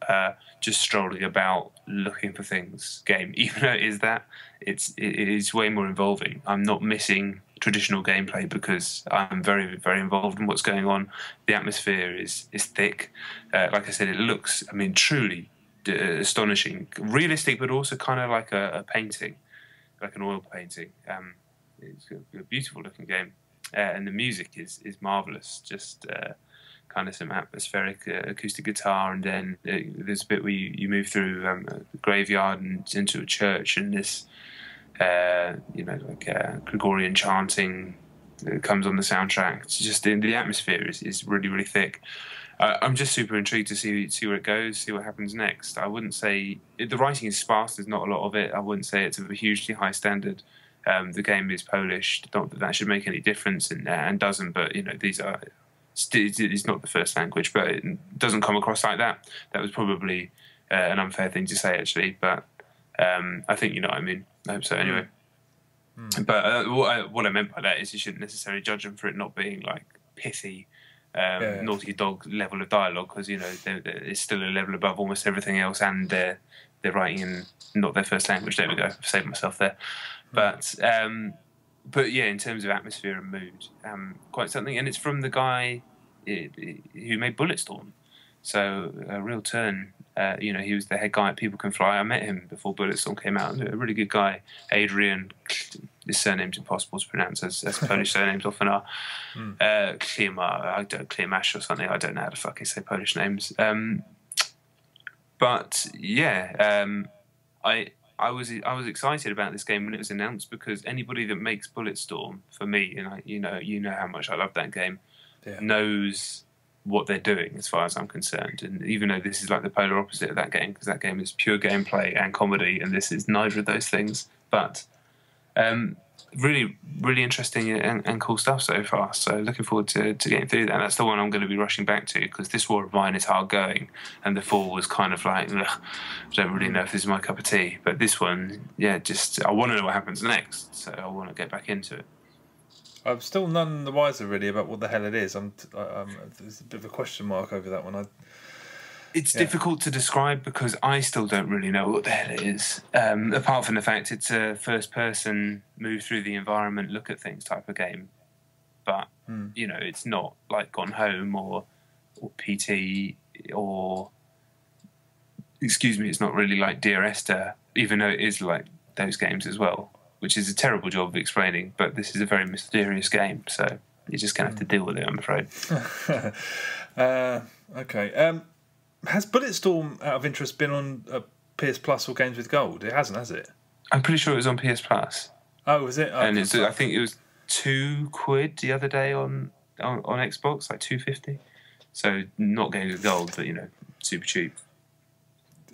just strolling about looking for things game. Even though it is that, it is way more involving. I'm not missing traditional gameplay because I'm very, very involved in what's going on. The atmosphere is thick. Like I said, it looks, I mean, truly astonishing. Realistic, but also kind of like a painting, like an oil painting. It's a beautiful looking game. And the music is marvellous. Just kind of some atmospheric acoustic guitar, and then there's a bit where you move through a graveyard and into a church, and this Gregorian chanting that comes on the soundtrack. It's just the atmosphere is really, really thick. I'm just super intrigued to see where it goes, see what happens next. I wouldn't say the writing is sparse. There's not a lot of it. I wouldn't say it's of a hugely high standard. The game is Polish. Not that should make any difference, and doesn't. But you know, these are. It's not the first language, but it doesn't come across like that. That was probably an unfair thing to say, actually. But I think you know what I mean. I hope so. Anyway. But what I meant by that is you shouldn't necessarily judge them for it not being like pithy, Naughty Dog level of dialogue, because you know it's still a level above almost everything else, and they're writing in not their first language. There we go. I've saved myself there. But yeah, in terms of atmosphere and mood, quite something. And it's from the guy who made Bulletstorm, so a real turn. You know, he was the head guy at People Can Fly. I met him before Bulletstorm came out. A really good guy, Adrian. His surname's impossible to pronounce, as Polish surnames often are. Klimash or something. I don't know how to fucking say Polish names. But yeah, I was excited about this game when it was announced, because anybody that makes Bulletstorm, for me, and you know how much I love that game, knows what they're doing as far as I'm concerned. And even though this is like the polar opposite of that game, because that game is pure gameplay and comedy, and this is neither of those things, but really, really interesting and cool stuff so far. So looking forward to getting through that. And that's the one I'm going to be rushing back to, because this War of Mine is hard going, and the Fall was kind of like, ugh, I don't really know if this is my cup of tea. But this one, yeah, just I want to know what happens next, so I want to get back into it. I'm still none the wiser really about what the hell it is. There's a bit of a question mark over that one. It's difficult to describe because I still don't really know what the hell it is. Apart from the fact it's a first-person, move through the environment, look at things type of game. But, it's not like Gone Home or PT or... Excuse me, it's not really like Dear Esther, even though it is like those games as well, which is a terrible job of explaining, but this is a very mysterious game, so you're just going to have to deal with it, I'm afraid. Okay. Has Bulletstorm, out of interest, been on PS Plus or Games with Gold? It hasn't, has it? I'm pretty sure it was on PS Plus. Oh, was it? Oh, and I think it was £2 the other day on Xbox, like $2.50. So not Games with Gold, but super cheap.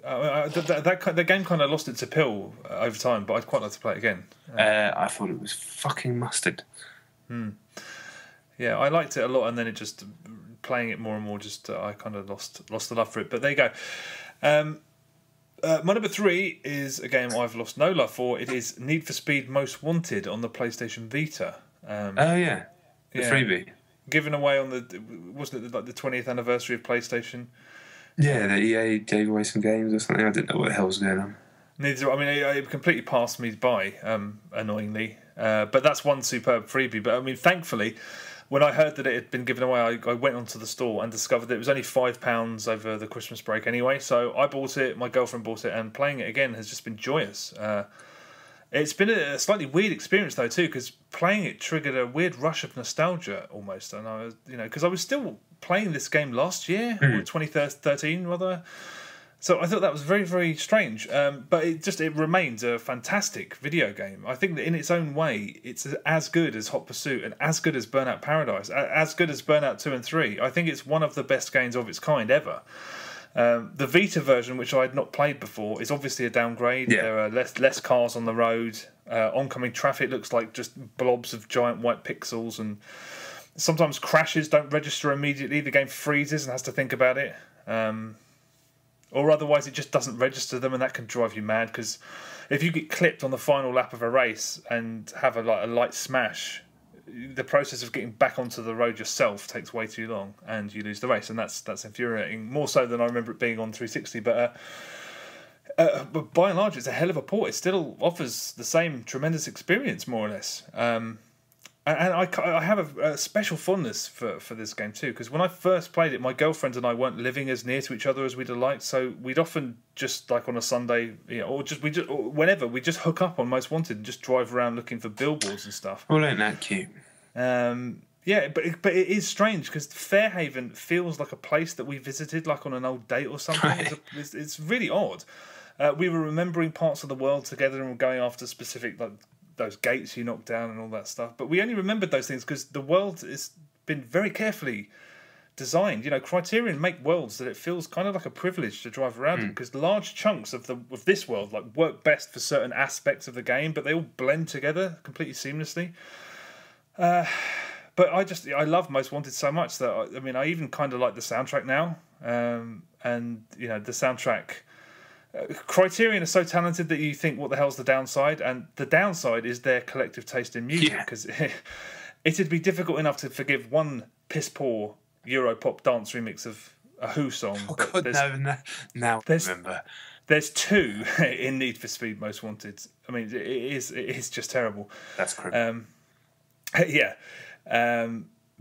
The game kind of lost its appeal over time, but I'd quite like to play it again. I thought it was fucking mustard. Yeah, I liked it a lot, and then it just playing it more and more, I kind of lost the love for it. But there you go. My number 3 is a game I've lost no love for. It is Need for Speed Most Wanted on the PlayStation Vita. The freebie given away on wasn't it like the 20th anniversary of PlayStation? Yeah, the EA gave away some games or something. I didn't know what the hell was going on. It completely passed me by, annoyingly. But that's one superb freebie. But thankfully, when I heard that it had been given away, I went onto the store and discovered that it was only £5 over the Christmas break anyway. So I bought it, my girlfriend bought it, and playing it again has just been joyous. It's been a slightly weird experience though too, because playing it triggered a weird rush of nostalgia almost, and I was, because I was still playing this game last year, or 2013 rather. So I thought that was very, very strange. But it remains a fantastic video game. I think that in its own way, it's as good as Hot Pursuit and as good as Burnout Paradise, as good as Burnout 2 and 3. I think it's one of the best games of its kind ever. The Vita version, which I had not played before, is obviously a downgrade. Yeah. There are less cars on the road. Oncoming traffic looks like just blobs of giant white pixels, and sometimes crashes don't register immediately. The game freezes and has to think about it. Or otherwise it just doesn't register them, and that can drive you mad, because if you get clipped on the final lap of a race and have a light smash, the process of getting back onto the road yourself takes way too long, and you lose the race, and that's infuriating, more so than I remember it being on 360. But by and large, it's a hell of a port. It still offers the same tremendous experience, more or less. And I have a special fondness for this game too, because when I first played it, my girlfriend and I weren't living as near to each other as we'd have liked, so we'd often just, like on a Sunday, or whenever, we just hook up on Most Wanted and just drive around looking for billboards and stuff. Well, ain't that cute? Yeah, but it is strange, because Fairhaven feels like a place that we visited, like on an old date or something. Right. It's really odd. We were remembering parts of the world together and were going after specific, like, those gates you knocked down and all that stuff. But we only remembered those things because the world has been very carefully designed. Criterion make worlds that it feels kind of like a privilege to drive around in, because large chunks of this world work best for certain aspects of the game, but they all blend together completely seamlessly. But I love Most Wanted so much that I even kind of like the soundtrack now. And the soundtrack. Criterion are so talented that you think, what the hell's the downside? And the downside is their collective taste in music, because it'd be difficult enough to forgive one piss-poor Europop dance remix of a Who song. Oh, God, now I remember. There's 2 in Need for Speed Most Wanted. It is just terrible. That's correct.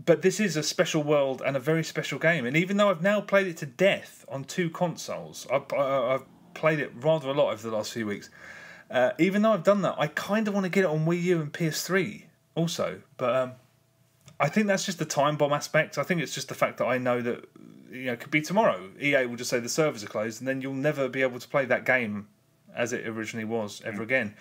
But this is a special world and a very special game. And even though I've now played it to death on 2 consoles, I've played it rather a lot over the last few weeks. Even though I've done that, I kind of want to get it on Wii U and PS3 also. But I think that's just the time bomb aspect. I think it's just the fact that I know that it could be tomorrow. EA will just say the servers are closed, and then you'll never be able to play that game as it originally was ever again.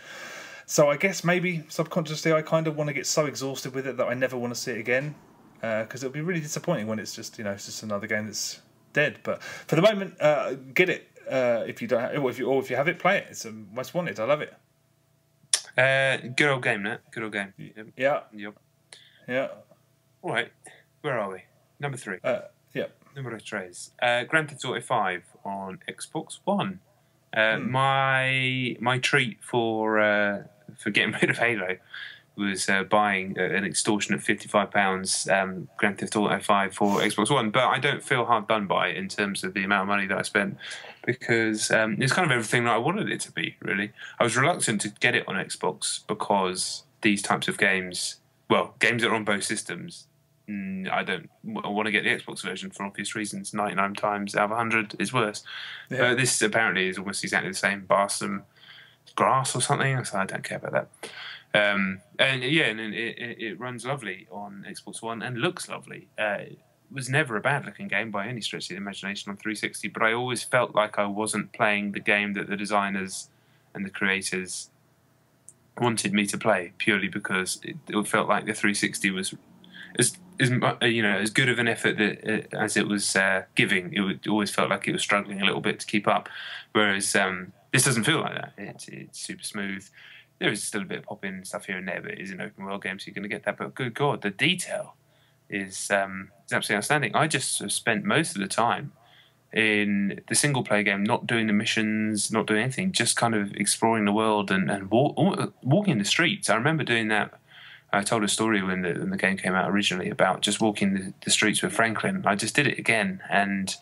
So I guess maybe subconsciously I kind of want to get so exhausted with it that I never want to see it again, because it'll be really disappointing when it's just it's just another game that's dead. But for the moment, get it. If you don't, if you have it, play it. It's Most Wanted. I love it. Good old game, that. Good old game. Yeah. Yep. Yeah. All right. Where are we? Number 3. Yeah. Number 3. Grand Theft Auto 5 on Xbox One. My treat for getting rid of Halo. was buying an extortionate £55 Grand Theft Auto 5 for Xbox One, but I don't feel hard done by it in terms of the amount of money that I spent, because it's kind of everything that I wanted it to be, really. I was reluctant to get it on Xbox because these types of games, well, games that are on both systems, I don't want to get the Xbox version for obvious reasons. 99 times out of 100 is worse. Yeah. But this apparently is almost exactly the same. Bar some grass or something, so I don't care about that. And it runs lovely on Xbox One and looks lovely. It was never a bad looking game by any stretch of the imagination on 360, but I always felt like I wasn't playing the game that the designers and the creators wanted me to play, purely because it felt like the 360 was as good of an effort as it was giving. It always felt like it was struggling a little bit to keep up, whereas this doesn't feel like that. It's super smooth. There is still a bit of pop-in stuff here and there, but it is an open world game, so you're going to get that. But good God, the detail is absolutely outstanding. I just spent most of the time in the single-player game, not doing the missions, not doing anything, just kind of exploring the world and walking the streets. I remember doing that. I told a story when the game came out originally about just walking the streets with Franklin. I just did it again, and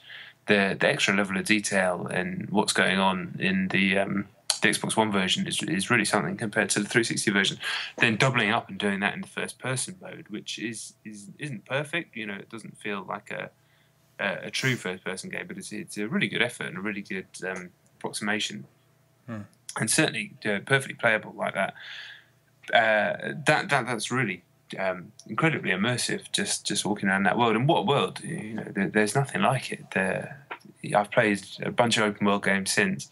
the extra level of detail and what's going on in the Xbox One version is really something compared to the 360 version. Then doubling up and doing that in the first person mode, which isn't perfect. It doesn't feel like a true first person game, but it's a really good effort and a really good approximation, and certainly perfectly playable like that. That's really incredibly immersive. Just walking around that world, and what a world! There's nothing like it. I've played a bunch of open world games since.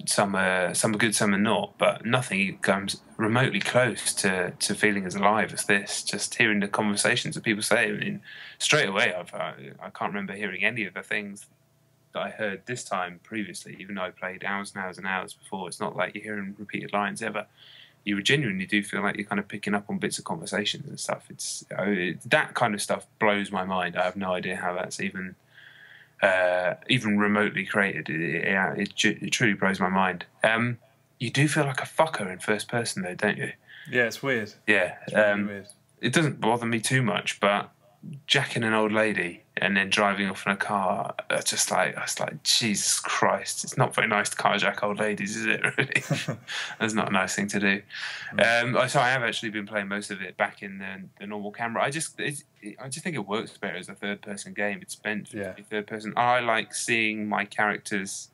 Some are good, some are not, but nothing comes remotely close to feeling as alive as this. Just hearing the conversations that people say. I mean, straight away, I can't remember hearing any of the things that I heard this time previously, even though I played hours and hours and hours before. It's not like you're hearing repeated lines ever. You genuinely do feel like you're kind of picking up on bits of conversations and stuff. That kind of stuff blows my mind. I have no idea how that's even remotely created. It truly blows my mind. You do feel like a fucker in first person, though, don't you? Yeah, it's weird. Yeah, it's really weird. It doesn't bother me too much, but jacking an old lady and then driving off in a car, I was like, Jesus Christ, it's not very nice to carjack old ladies, is it, really? That's not a nice thing to do. So I have actually been playing most of it back in the normal camera. I just think it works better as a third-person game. It's meant to be third-person. I like seeing my characters'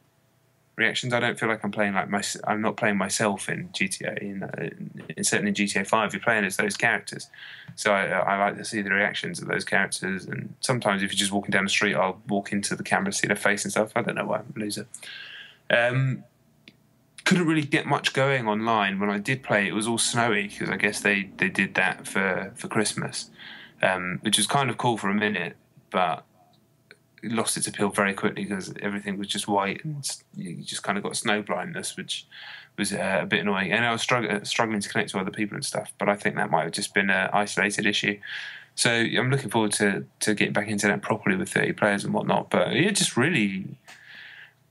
reactions. I don't feel like I'm playing I'm not playing myself in GTA. Certainly in GTA 5, you're playing as those characters. So I like to see the reactions of those characters. And sometimes if you're just walking down the street, I'll walk into the camera to see their face and stuff. I don't know why, I'm a loser. Couldn't really get much going online. When I did play, it was all snowy because I guess they did that for Christmas, which was kind of cool for a minute, but it lost its appeal very quickly because everything was just white and you just kind of got snow blindness, which was a bit annoying. And I was struggling to connect to other people and stuff, but I think that might have just been an isolated issue. So I'm looking forward to getting back into that properly with 30 players and whatnot. But yeah, just really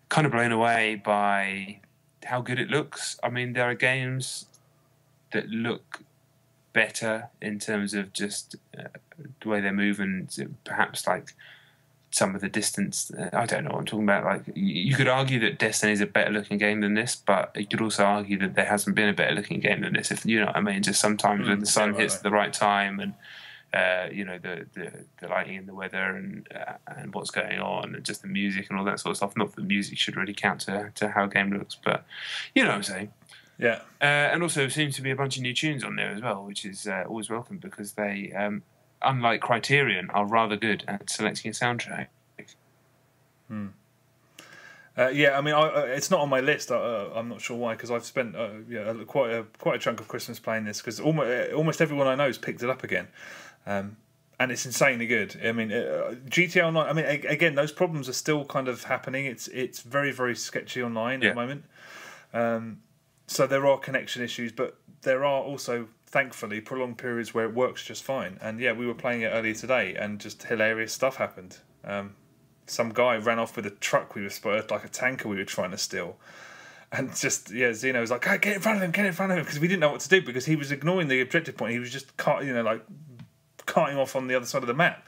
kind of blown away by how good it looks. I mean, there are games that look better in terms of just the way they move and perhaps like some of the distance. I don't know what I'm talking about. Like, you could argue that Destiny is a better looking game than this, but you could also argue that there hasn't been a better looking game than this, if you know what I mean. Just sometimes when the sun hits at the right time and the lighting and the weather and what's going on and just the music and all that sort of stuff. Not that the music should really count to how a game looks, but you know what I'm saying. Yeah. And also there seems to be a bunch of new tunes on there as well, which is always welcome because they, unlike Criterion, are rather good at selecting a soundtrack. Yeah, I mean, it's not on my list. I'm not sure why, because I've spent quite a chunk of Christmas playing this, because almost everyone I know has picked it up again, and it's insanely good. I mean, GTA Online. I mean, again, those problems are still kind of happening. It's very, very sketchy online at the moment. So there are connection issues, but there are also, thankfully, prolonged periods where it works just fine. And yeah, we were playing it earlier today, and just hilarious stuff happened. Some guy ran off with a truck we were like a tanker we were trying to steal, And just, Xeno was like, hey, get in front of him, because we didn't know what to do, because he was ignoring the objective point. He was just, carting off on the other side of the map.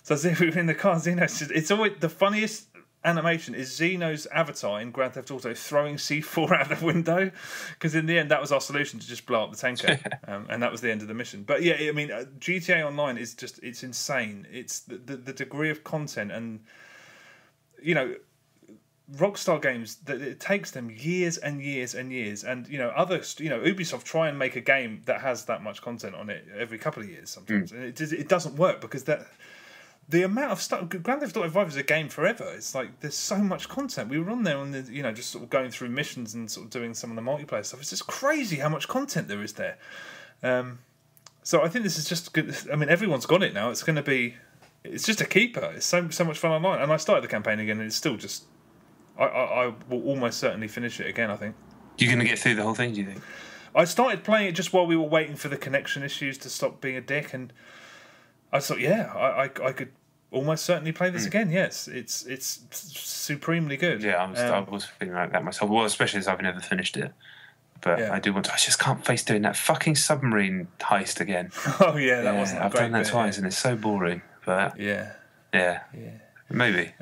So as we were in the car, it's always the funniest animation is Xeno's avatar in Grand Theft Auto throwing C4 out the window, because in the end that was our solution, to just blow up the tanker, and that was the end of the mission. But yeah, I mean, GTA Online is just, it's insane. It's the degree of content, and Rockstar games, that it takes them years and years and years, and Ubisoft try and make a game that has that much content on it every couple of years sometimes, and it doesn't work, because the amount of stuff. Grand Theft Auto 5 is a game forever. It's like there's so much content. We were on there and just sort of going through missions and sort of doing some of the multiplayer stuff. It's just crazy how much content there is there. So I think this is just good. I mean, everyone's got it now. It's just a keeper. It's so much fun online. And I started the campaign again, and it's still just. I will almost certainly finish it again, I think. You're going to get through the whole thing, do you think? I started playing it just while we were waiting for the connection issues to stop being a dick, and I thought, I could almost certainly play this again. Yes, it's supremely good. Yeah, I was feeling like that myself. Well, especially as I've never finished it. But I do want to. I just can't face doing that fucking submarine heist again. Oh yeah, that wasn't. I've done that twice, and it's so boring. But yeah. Maybe.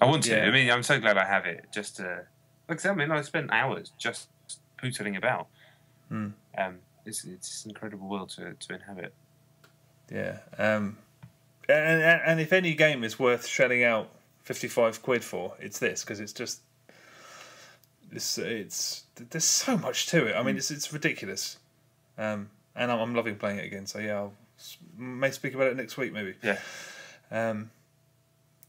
I want to. I mean, I'm so glad I have it. Just to, I spent hours just pootling about. It's an incredible world to inhabit. Yeah. And if any game is worth shelling out £55 for, it's this, because it's just it's there's so much to it. I mean, it's ridiculous. And I'm loving playing it again. So I may speak about it next week, maybe. Yeah.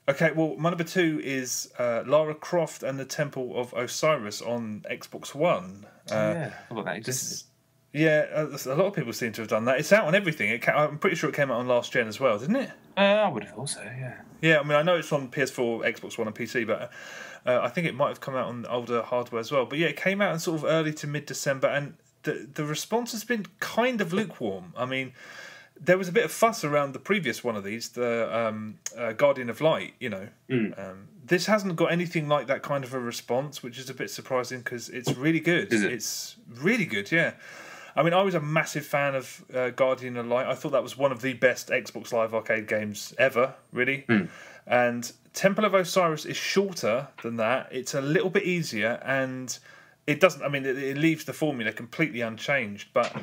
Okay, well, my number 2 is Lara Croft and the Temple of Osiris on Xbox One. I forgot that existed. A lot of people seem to have done that. It's out on everything. I'm pretty sure it came out on last gen as well, didn't it? I would have thought so, yeah. Yeah, I mean, I know it's on PS4, Xbox One and PC, but I think it might have come out on older hardware as well. But yeah, it came out in sort of early to mid-December, and the response has been kind of lukewarm. I mean, there was a bit of fuss around the previous one of these, the Guardian of Light, This hasn't got anything like that kind of a response, which is a bit surprising, because it's really good. Is it? It's really good, yeah. I mean, I was a massive fan of Guardian of Light. I thought that was one of the best Xbox Live Arcade games ever, really. And Temple of Osiris is shorter than that. It's a little bit easier, and it doesn't. I mean, it leaves the formula completely unchanged, but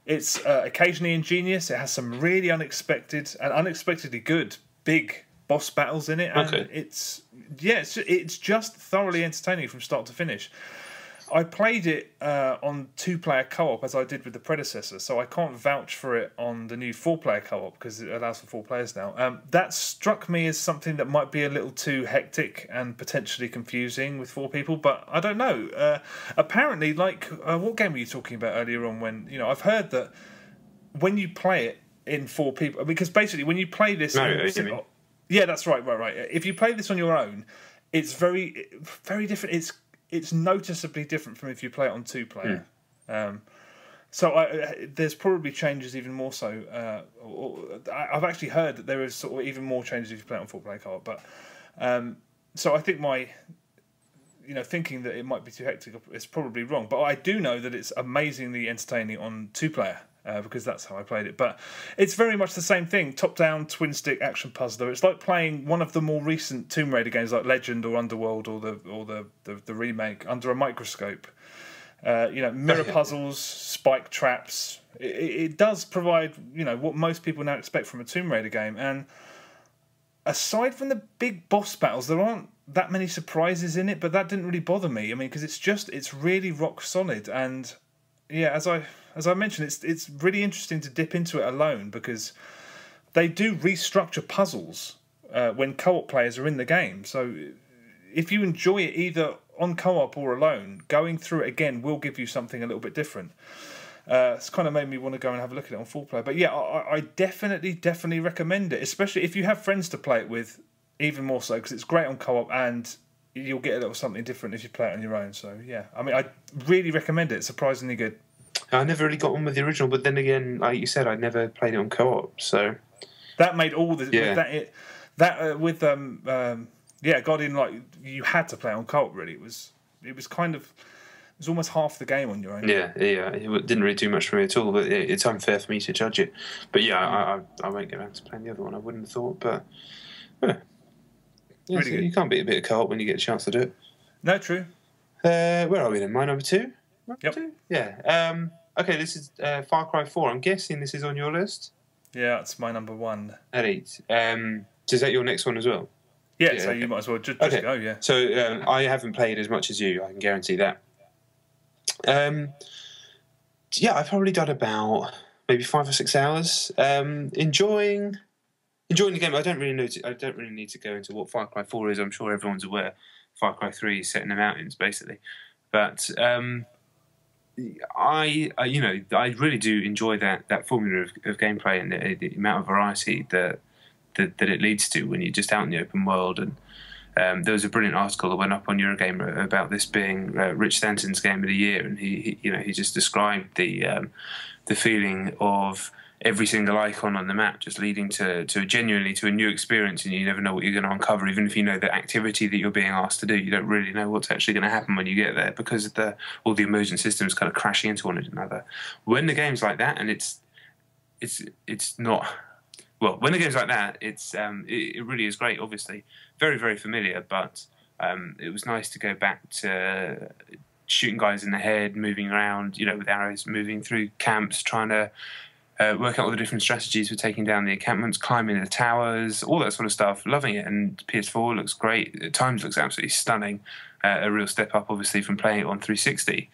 it's occasionally ingenious. It has some really unexpected and unexpectedly good big boss battles in it, and it's just thoroughly entertaining from start to finish. I played it on 2-player co-op, as I did with the predecessor, so I can't vouch for it on the new 4-player co-op, because it allows for 4 players now. That struck me as something that might be a little too hectic and potentially confusing with 4 people, but I don't know. Apparently, what game were you talking about earlier on, when, I've heard that when you play it in 4 people, because basically when you play this... Yeah, that's right. If you play this on your own, it's very, very different. It's noticeably different from if you play it on 2-player. So there's probably changes even more so. I've actually heard that there is sort of even more changes if you play it on 4-player co-op. But so I think my thinking that it might be too hectic is probably wrong. But I do know that it's amazingly entertaining on 2-player. Because that's how I played it. But it's very much the same thing. Top-down, twin-stick action puzzler. It's like playing one of the more recent Tomb Raider games, like Legend or Underworld, or the remake, under a microscope. Mirror puzzles, spike traps. It does provide what most people now expect from a Tomb Raider game. And aside from the big boss battles, there aren't that many surprises in it. But that didn't really bother me. I mean, because it's really rock solid. And yeah, as I mentioned, it's really interesting to dip into it alone, because they do restructure puzzles when co-op players are in the game. So if you enjoy it either on co-op or alone, going through it again will give you something a little bit different. It's kind of made me want to go and have a look at it on 4-player. But yeah, I definitely recommend it, especially if you have friends to play it with, even more so, because it's great on co-op and you'll get a little something different if you play it on your own. So yeah, I mean, I really recommend it. It's surprisingly good. I never really got on with the original, but then again, like you said, I never played it on co-op, so that made all the Guardian, like, you had to play on co-op. Really, it was kind of It's almost half the game on your own. Yeah. It didn't really do much for me at all, but it's unfair for me to judge it. But yeah, I won't get around to playing the other one. I wouldn't have thought, but yeah, Really so good. you can't beat a bit of co-op when you get a chance to do it. No, true. Where are we then? My number 2? Yep. 2? Yeah. Okay, this is Far Cry 4. I'm guessing this is on your list? Yeah, it's my number 1. Elite. So is that your next one as well? Yeah, so you might as well just go, yeah. So I haven't played as much as you, I can guarantee that. Yeah, I've probably done about maybe 5 or 6 hours. Enjoying the game. I don't really need to go into what Far Cry 4 is. I'm sure everyone's aware. Far Cry 3 is set in the mountains, basically. But I really do enjoy that formula of gameplay and the amount of variety that it leads to when you're just out in the open world. And there was a brilliant article that went up on Eurogamer about this being Rich Stanton's game of the year, and he just described the feeling of every single icon on the map just leading to genuinely to a new experience, and you never know what you're going to uncover. Even if you know the activity that you're being asked to do, you don't really know what's actually going to happen when you get there because of all the emergent systems kind of crashing into one another. When the game's like that, and it's not. Well, when the game's like that, it really is great. Obviously, very very familiar, but it was nice to go back to shooting guys in the head, moving around, with arrows, moving through camps, trying to work out all the different strategies for taking down the encampments, climbing the towers, all that sort of stuff. Loving it, and PS4 looks great. At times, looks absolutely stunning. A real step up, obviously, from playing it on 360.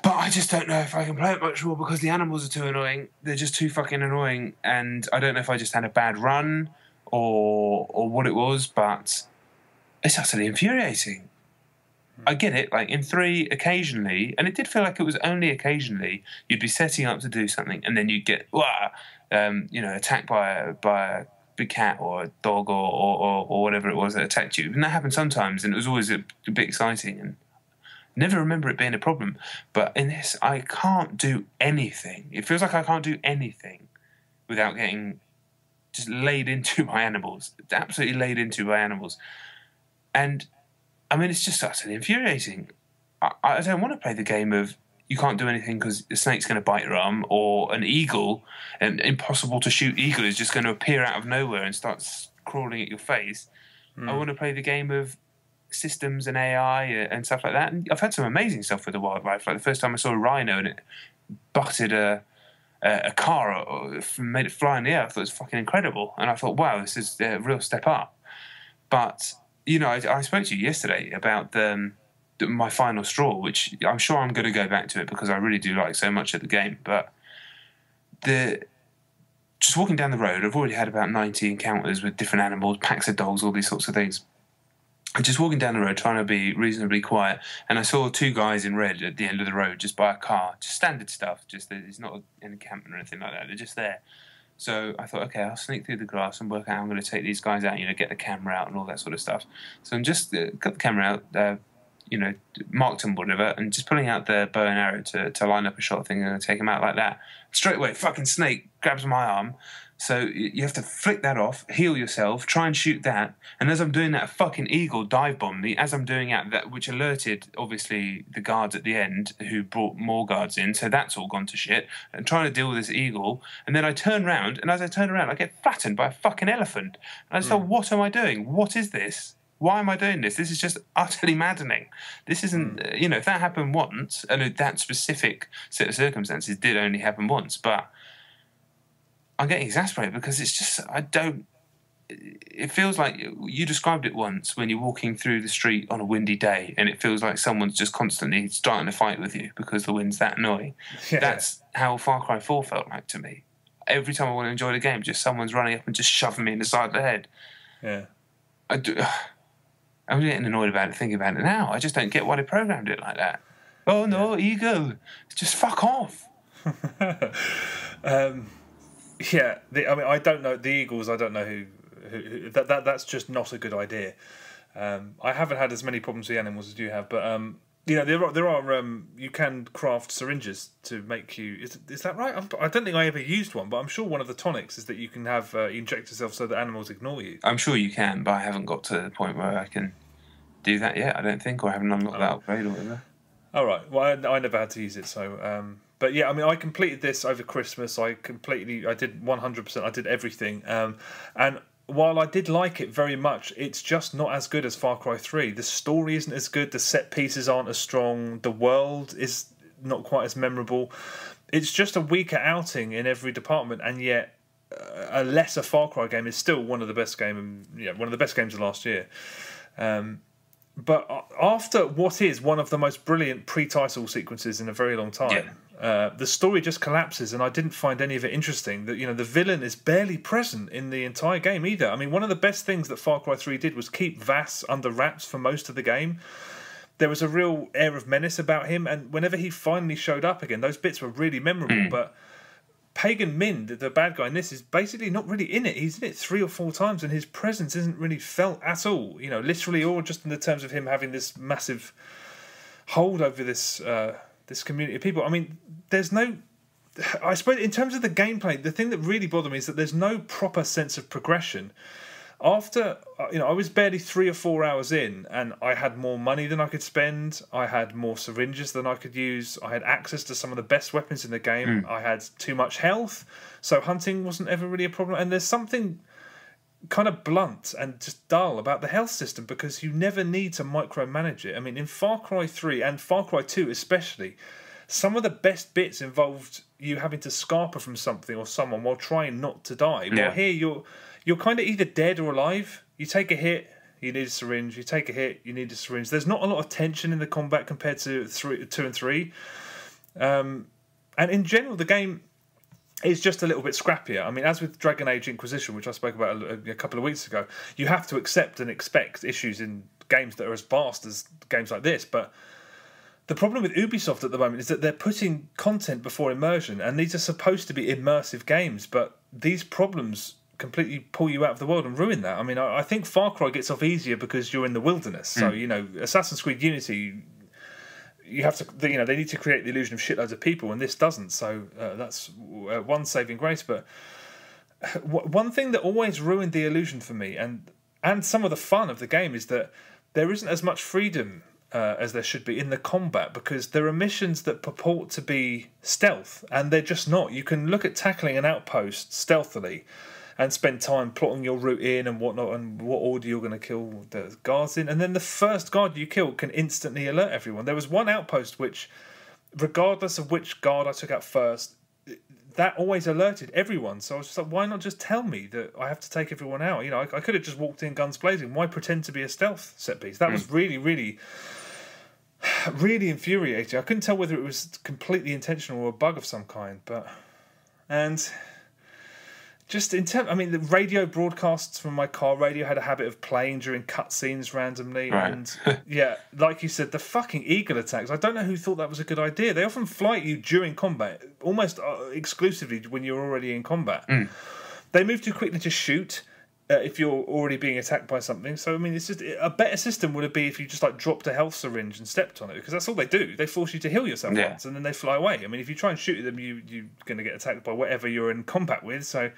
But I just don't know if I can play it much more because the animals are too annoying. They're just too fucking annoying, and I don't know if I just had a bad run or what it was, but it's utterly infuriating. I get it, like in 3, occasionally, and it did feel like it was only occasionally, you'd be setting up to do something, and then you'd get, attacked by a big cat or a dog or whatever it was that attacked you. And that happened sometimes, and it was always a bit exciting, and never remember it being a problem. But in this, I can't do anything. It feels like I can't do anything without getting just laid into by animals. Absolutely laid into by animals. And, I mean, it's just utterly infuriating. I don't want to play the game of you can't do anything because the snake's going to bite your arm, or an eagle, an impossible to shoot eagle is just going to appear out of nowhere and start crawling at your face. I want to play the game of systems and AI and stuff like that. And I've had some amazing stuff with the wildlife. Like the first time I saw a rhino and it butted a car or made it fly in the air, I thought it was fucking incredible. And I thought, wow, this is a real step up. But, I spoke to you yesterday about my final straw, which I'm sure I'm going to go back to it because I really do like so much of the game. But just walking down the road, I've already had about 90 encounters with different animals, packs of dogs, all these sorts of things. I'm just walking down the road trying to be reasonably quiet, and I saw 2 guys in red at the end of the road just by a car. Just standard stuff. Just it's not an encampment or anything like that. They're just there. So I thought, okay, I'll sneak through the grass and work out how I'm going to take these guys out, get the camera out and all that sort of stuff. So I'm just got the camera out, marked them, whatever, and just pulling out the bow and arrow to line up a shot thing and take them out like that. Straight away, fucking snake grabs my arm. So you have to flick that off, heal yourself, try and shoot that. And as I'm doing that, a fucking eagle dive bombed me as I'm doing that, which alerted, obviously, the guards at the end who brought more guards in. So that's all gone to shit. And trying to deal with this eagle. And then I turn around, and as I turn around, I get flattened by a fucking elephant. And I just thought, what am I doing? What is this? Why am I doing this? This is just utterly maddening. This isn't, if that happened once, and that specific set of circumstances did only happen once, but I'm getting exasperated because it's just, it feels like you described it once when you're walking through the street on a windy day and it feels like someone's just constantly starting to fight with you because the wind's that annoying. Yeah. That's how Far Cry 4 felt like to me. Every time I want to enjoy the game, just someone's running up and just shoving me in the side of the head. Yeah. I'm getting annoyed about it, thinking about it now. I just don't get why they programmed it like that. Oh no, eagle. Just fuck off. Yeah, I don't know the Eagles. I don't know who that's just not a good idea. I haven't had as many problems with animals as you have, but there are you can craft syringes to make you. Is that right? I don't think I ever used one, but I'm sure one of the tonics is that you can have inject yourself so that animals ignore you. I'm sure you can, but I haven't got to the point where I can do that yet. I don't think, or I haven't unlocked that upgrade or whatever. All right. Well, I never had to use it, so. But yeah, I mean, I completed this over Christmas. I did 100%. I did everything. And while I did like it very much, it's just not as good as Far Cry 3. The story isn't as good. The set pieces aren't as strong. The world is not quite as memorable. It's just a weaker outing in every department, and yet a lesser Far Cry game is still one of the best one of the best games of last year. But after what is one of the most brilliant pre-title sequences in a very long time, the story just collapses, and I didn't find any of it interesting. That the villain is barely present in the entire game either. I mean, one of the best things that Far Cry 3 did was keep Vass under wraps for most of the game. There was a real air of menace about him, and whenever he finally showed up again, those bits were really memorable. But Pagan Min, the bad guy in this, is basically not really in it. He's in it 3 or 4 times, and his presence isn't really felt at all. Literally, or just in the terms of him having this massive hold over this this community of people. I mean, there's no. I suppose in terms of the gameplay, the thing that really bothered me is that there's no proper sense of progression. After I was barely 3 or 4 hours in, and I had more money than I could spend. I had more syringes than I could use. I had access to some of the best weapons in the game. I had too much health, so hunting wasn't ever really a problem. And there's something kind of blunt and just dull about the health system, because you never need to micromanage it. I mean, in Far Cry 3 and Far Cry 2 especially, some of the best bits involved you having to scarper from something or someone while trying not to die. Well, here you're kind of either dead or alive. You take a hit, you need a syringe. You take a hit, you need a syringe. There's not a lot of tension in the combat compared to 2 and 3. And in general, the game is just a little bit scrappier. I mean, as with Dragon Age Inquisition, which I spoke about a couple of weeks ago, you have to accept and expect issues in games that are as vast as games like this. But the problem with Ubisoft at the moment is that they're putting content before immersion, and these are supposed to be immersive games, but these problems completely pull you out of the world and ruin that. I mean, I think Far Cry gets off easier because you're in the wilderness. So, Assassin's Creed Unity, you have to, they need to create the illusion of shitloads of people, and this doesn't. So that's one saving grace. But one thing that always ruined the illusion for me, and some of the fun of the game, is that there isn't as much freedom as there should be in the combat, because there are missions that purport to be stealth, and they're just not. You can look at tackling an outpost stealthily and spend time plotting your route in and whatnot, and what order you're going to kill the guards in. And then the first guard you kill can instantly alert everyone. There was one outpost which, regardless of which guard I took out first, that always alerted everyone. So I was just like, why not just tell me that I have to take everyone out? I could have just walked in guns blazing. Why pretend to be a stealth set piece? That was really, really, really infuriating. I couldn't tell whether it was completely intentional or a bug of some kind. Just in terms, I mean, the radio broadcasts from my car radio had a habit of playing during cutscenes randomly. Right. And yeah, like you said, the fucking eagle attacks. I don't know who thought that was a good idea. They often fly at you during combat, almost exclusively when you're already in combat. They move too quickly to shoot if you're already being attacked by something. So, I mean, it's just a better system would it be if you just dropped a health syringe and stepped on it, because that's all they do. They force you to heal yourself once and then they fly away. I mean, if you try and shoot them, you're going to get attacked by whatever you're in combat with. So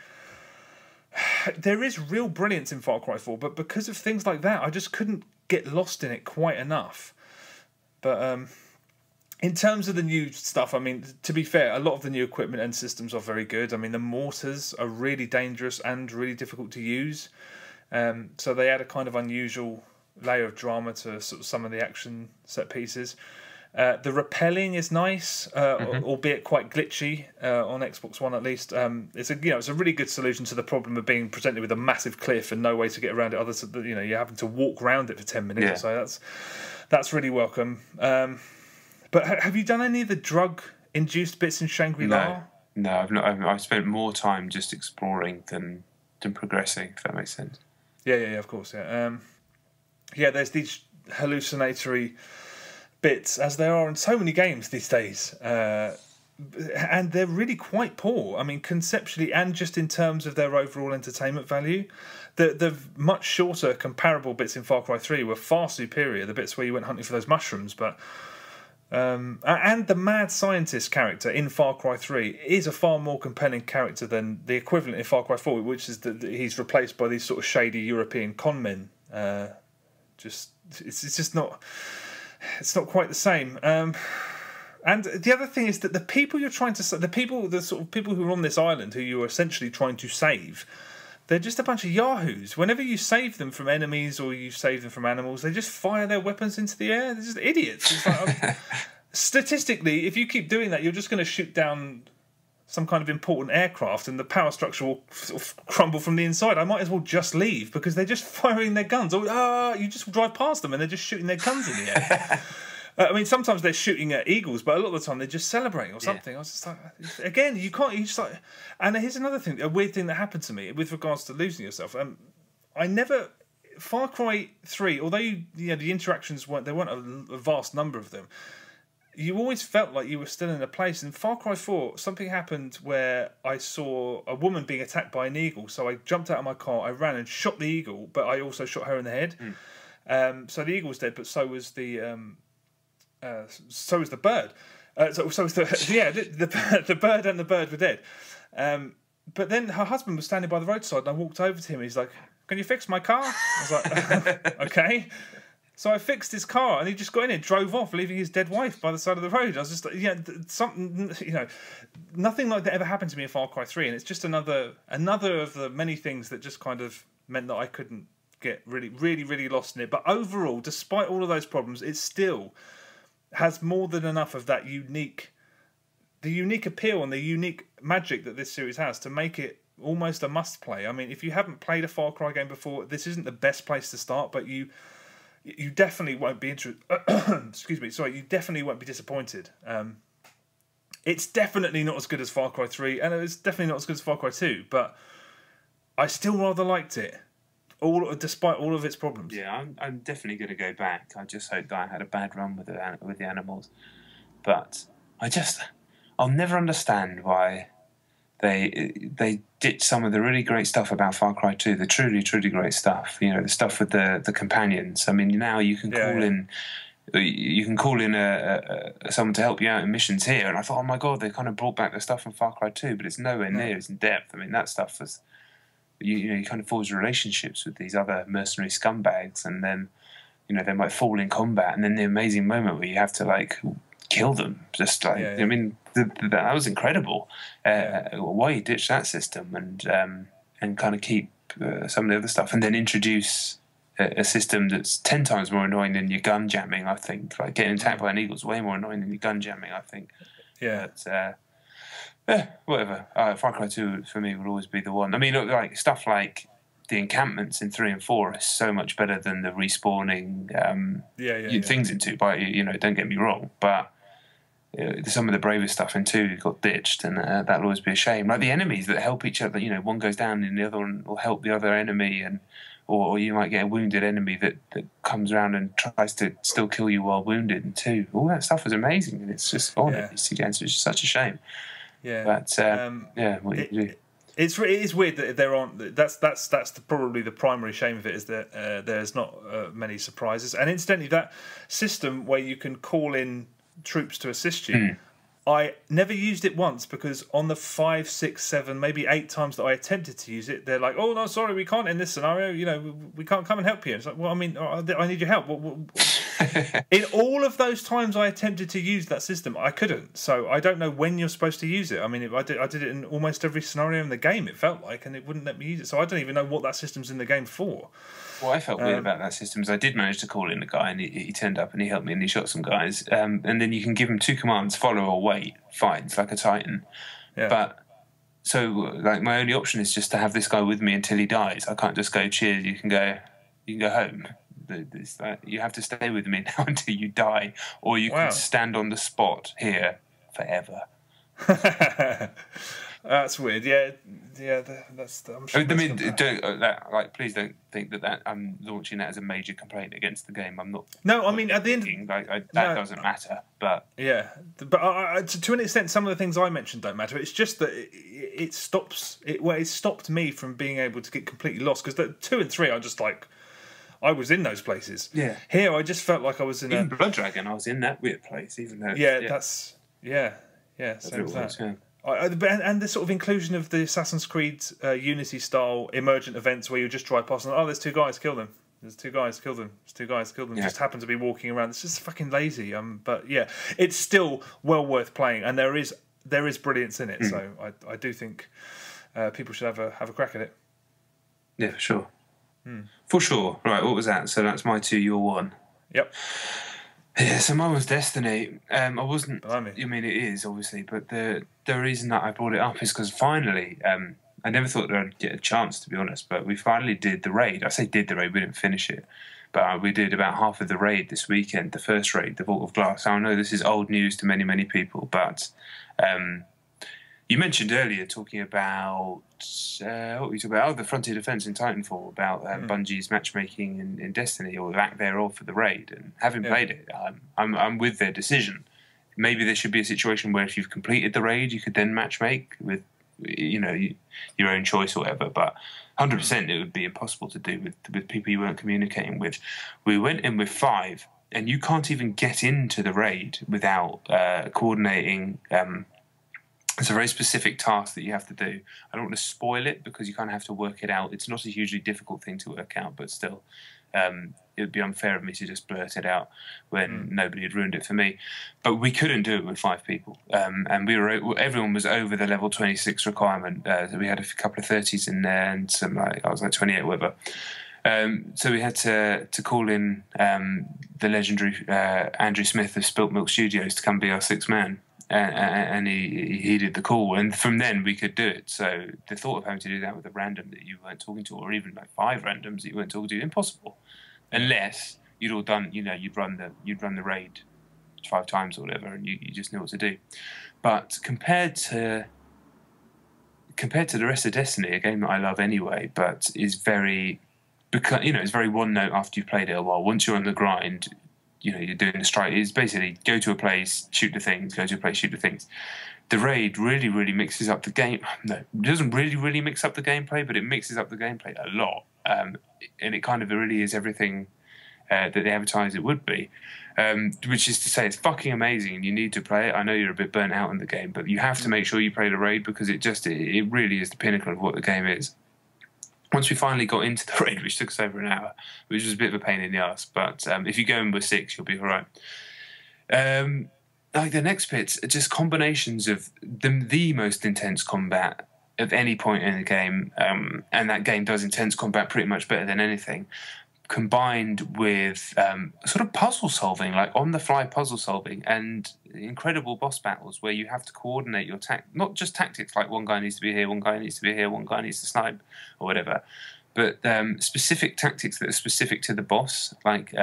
there is real brilliance in Far Cry 4, but because of things like that, I just couldn't get lost in it quite enough. But in terms of the new stuff, I mean, to be fair, a lot of the new equipment and systems are very good. I mean, the mortars are really dangerous and really difficult to use. So they add a kind of unusual layer of drama to sort of some of the action set pieces. The rappelling is nice, albeit quite glitchy on Xbox One at least. It's a really good solution to the problem of being presented with a massive cliff and no way to get around it. Other than you're having to walk around it for 10 minutes. So that's really welcome. But have you done any of the drug-induced bits in Shangri-La? No, I've not. I've spent more time just exploring than progressing. If that makes sense. Yeah, of course. There's these hallucinatory bits, as there are in so many games these days, and they're really quite poor. I mean, conceptually and just in terms of their overall entertainment value. The much shorter comparable bits in Far Cry 3 were far superior, the bits where you went hunting for those mushrooms. But and the mad scientist character in Far Cry 3 is a far more compelling character than the equivalent in Far Cry 4, which is that he's replaced by these sort of shady European con men. It's just not. it's not quite the same. And the other thing is that the people you're trying to, the sort of people who are on this island, who you're essentially trying to save, they're just a bunch of yahoos. Whenever you save them from enemies or you save them from animals, they just fire their weapons into the air. They're just idiots. It's like, statistically, if you keep doing that, you're just going to shoot down some kind of important aircraft and the power structure will sort of crumble from the inside. I might as well just leave because they're just firing their guns. You just drive past them and they're just shooting their guns in the air. I mean, sometimes they're shooting at eagles, but a lot of the time they're just celebrating or something. Yeah. I was just like, again, you can't. You just like, and here's another thing, a weird thing that happened to me with regards to losing yourself. I never Far Cry 3, although the interactions weren't a vast number of them. You always felt like you were still in a place. In Far Cry 4, something happened where I saw a woman being attacked by an eagle. So I jumped out of my car, I ran and shot the eagle, but I also shot her in the head. So the eagle was dead, but so was the bird. So was the bird and the bird were dead. But then her husband was standing by the roadside, and I walked over to him. He's like, "Can you fix my car?" I was like, "Okay." So I fixed his car, and he just got in and drove off, leaving his dead wife by the side of the road. I was just like, something, nothing like that ever happened to me in Far Cry 3, and it's just another of the many things that just kind of meant that I couldn't get really, really, really lost in it. But overall, despite all of those problems, it still has more than enough of that unique appeal and the unique magic that this series has to make it almost a must-play. I mean, if you haven't played a Far Cry game before, this isn't the best place to start, but you definitely won't be excuse me. Sorry, you definitely won't be disappointed. It's definitely not as good as Far Cry 3, and it's definitely not as good as Far Cry 2, but I still rather liked it, despite all of its problems. Yeah, I'm definitely going to go back. I just hope that I had a bad run with the animals, but I'll never understand why they ditched some of the really great stuff about Far Cry 2, the truly, truly great stuff. The stuff with the companions. I mean, now you can call in someone to help you out in missions here, and I thought, oh my god, they kind of brought back the stuff from Far Cry 2, but it's nowhere near as in depth. I mean, that stuff was you kind of forge relationships with these other mercenary scumbags, and then they might fall in combat, and then the amazing moment where you have to kill them, just I mean, that was incredible. Why you ditch that system and kind of keep some of the other stuff, and then introduce a system that's 10 times more annoying than your gun jamming. I think getting attacked by an eagle is way more annoying than your gun jamming. I think. Yeah. But, whatever. Far Cry 2 for me will always be the one. I mean, stuff like the encampments in 3 and 4 are so much better than the respawning things in 2. But don't get me wrong, but some of the bravest stuff in 2 got ditched, and that'll always be a shame. Like the enemies that help each other, one goes down and the other one will help the other enemy, or you might get a wounded enemy that comes around and tries to still kill you while wounded in 2. All that stuff is amazing, and it's just fun. It's just such a shame. Yeah, but what do you do? It is weird that there aren't. That's probably the primary shame of it, is that there's not many surprises. And incidentally, that system where you can call in troops to assist you, I never used it once, because on the 5, 6, 7, maybe 8 times that I attempted to use it, they're like, "Oh no, sorry, we can't in this scenario. We can't come and help you." It's like, well, I mean, I need your help. In all of those times I attempted to use that system, I couldn't. So I don't know when you're supposed to use it. I mean, I did it in almost every scenario in the game, it felt like, and it wouldn't let me use it. So I don't even know what that system's in the game for. What I felt weird about that system is I did manage to call in a guy, and he turned up and he helped me and he shot some guys. And then you can give him 2 commands: follow or wait. Fine, it's like a Titan. Yeah. But so my only option is just to have this guy with me until he dies. I can't just go, cheers, you can go home. You have to stay with me now until you die, or you can stand on the spot here forever. That's weird. Yeah. That's. I'm sure. I mean, please don't think that I'm launching that as a major complaint against the game. I'm not. No, I mean, at the end, that doesn't matter. But to an extent, some of the things I mentioned don't matter. It's just that it stopped me from being able to get completely lost, because the 2 and 3 are just like, I was in those places. Yeah. Here, I just felt like I was in even Blood Dragon. I was in that weird place, even though. That's same as that. Yeah. And the sort of inclusion of the Assassin's Creed Unity style emergent events where you just drive past and there's 2 guys, kill them. There's two guys killed them. Yeah. Just happened to be walking around. It's just fucking lazy. But yeah, it's still well worth playing, and there is brilliance in it. So I do think people should have a crack at it. Yeah, for sure. For sure. Right, what was that? So that's my 2, your 1. Yep. Yeah, so mine was Destiny. I wasn't. Blimey. I mean, it is obviously, but the reason that I brought it up is because finally, I never thought that I'd get a chance, to be honest. But we finally did the raid. I say did the raid, we didn't finish it, but we did about half of the raid this weekend. The first raid, the Vault of Glass. I know this is old news to many people, but you mentioned earlier talking about what were you talking about? Oh, the Frontier Defense in Titanfall, about Bungie's matchmaking in Destiny, or lack thereof for the raid. And having played it, I'm with their decision. Maybe there should be a situation where if you've completed the raid, you could then matchmake with, your own choice or whatever. But 100% it would be impossible to do with people you weren't communicating with. We went in with 5, and you can't even get into the raid without coordinating. It's a very specific task that you have to do. I don't want to spoil it because you kind of have to work it out. It's not a hugely difficult thing to work out, but still, it would be unfair of me to just blurt it out when nobody had ruined it for me. But we couldn't do it with 5 people, and everyone was over the level 26 requirement. So we had a couple of 30s in there, and some I was like 28 or whatever. So we had to call in the legendary Andrew Smith of Spilt Milk Studios to come be our 6th man. And he did the call, and from then we could do it. So the thought of having to do that with a random that you weren't talking to, or even like 5 randoms that you weren't talking to, impossible. Unless you'd all done, you'd run the raid 5 times or whatever, and you just knew what to do. But compared to the rest of Destiny, a game that I love anyway, but is very, because it's very one note after you've played it a while. Once you're on the grind, you're doing the strike. It's basically go to a place, shoot the things, go to a place, shoot the things. The raid really mixes up the game. No, it doesn't really mix up the gameplay, but it mixes up the gameplay a lot. And it kind of really is everything that they advertise it would be. Which is to say, it's fucking amazing, and you need to play it. I know you're a bit burnt out in the game, but you have to make sure you play the raid because it really is the pinnacle of what the game is. Once we finally got into the raid, which took us over an hour, which was a bit of a pain in the ass, but if you go in with 6, you'll be all right. Like the next bits are just combinations of the most intense combat of any point in the game, and that game does intense combat pretty much better than anything, combined with sort of puzzle solving, like on-the-fly puzzle solving, and incredible boss battles where you have to coordinate your not just tactics, like one guy needs to be here, one guy needs to be here, one guy needs to snipe, or whatever, but specific tactics that are specific to the boss. Like,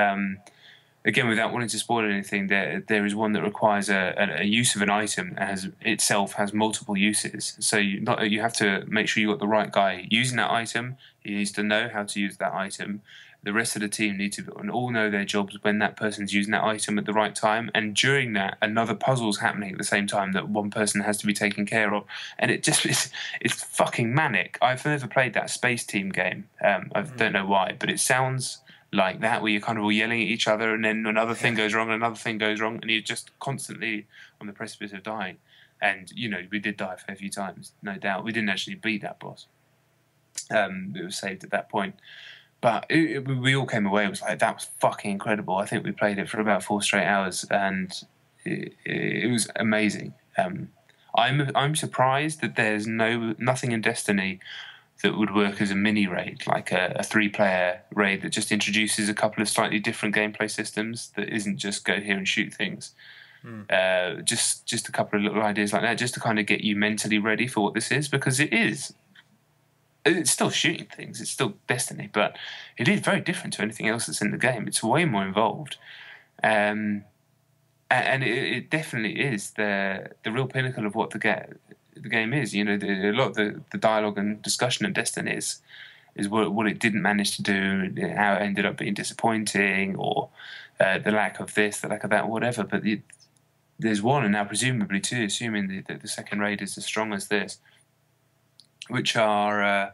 again, without wanting to spoil anything, there is one that requires a use of an item as itself has multiple uses. So you have to make sure you got the right guy using that item. He needs to know how to use that item. The rest of the team need to all know their jobs when that person's using that item at the right time. And during that, another puzzle's happening at the same time that one person has to be taken care of. And it's fucking manic. I've never played that Space Team game. I don't know why, but it sounds like that, where you're kind of all yelling at each other, and then another thing goes wrong, another thing goes wrong, and you're just constantly on the precipice of dying. And, we did die a fair few times, no doubt. We didn't actually beat that boss. It was saved at that point. But we all came away, it was like, that was fucking incredible. I think we played it for about 4 straight hours, and it was amazing. I'm surprised that there's nothing in Destiny that would work as a mini raid, like a 3-player raid that just introduces a couple of slightly different gameplay systems that isn't just go here and shoot things. Just a couple of little ideas like that, just to kind of get you mentally ready for what this is, because it's still shooting things, it's still Destiny, but it is very different to anything else that's in the game. It's way more involved. And it definitely is the real pinnacle of what the game is. A lot of the dialogue and discussion in Destiny is what it didn't manage to do, how it ended up being disappointing, or the lack of this, the lack of that, whatever. But there's one, and now presumably 2, assuming that the second raid is as strong as this, which are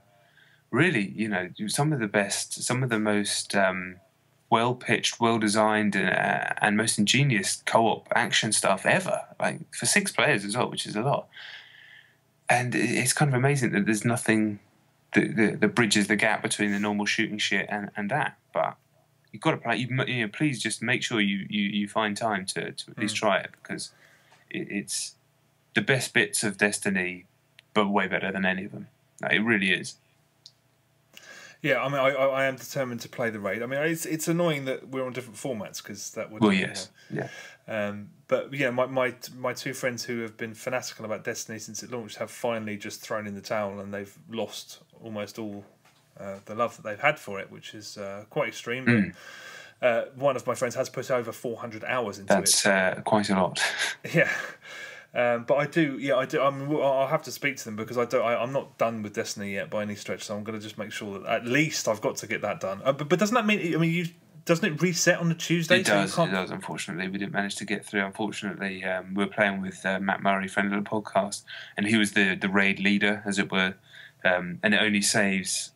really, some of the best, some of the most well-pitched, well-designed, and most ingenious co-op action stuff ever, like for 6 players as well, which is a lot. And it's kind of amazing that there's nothing that bridges the gap between the normal shooting shit and that. But you've got to play. You know, please just make sure you find time to at least try it, because it's the best bits of Destiny, but way better than any of them. Like, it really is. Yeah, I mean, I am determined to play the raid. I mean, it's annoying that we're on different formats, because that would. Well, yes, yeah. But yeah, my two friends who have been fanatical about Destiny since it launched have finally just thrown in the towel, and they've lost almost all the love that they've had for it, which is quite extreme. But one of my friends has put over 400 hours into it. That's quite a lot. Yeah. But I do. I mean, I'll have to speak to them, because I'm not done with Destiny yet by any stretch. So I'm going to just make sure that at least I've got to get that done. But doesn't that mean? I mean, doesn't it reset on the Tuesday? It does. It does. Unfortunately, we didn't manage to get through. Unfortunately, we were playing with Matt Murray, friend of the podcast, and he was the raid leader, as it were. And it only saves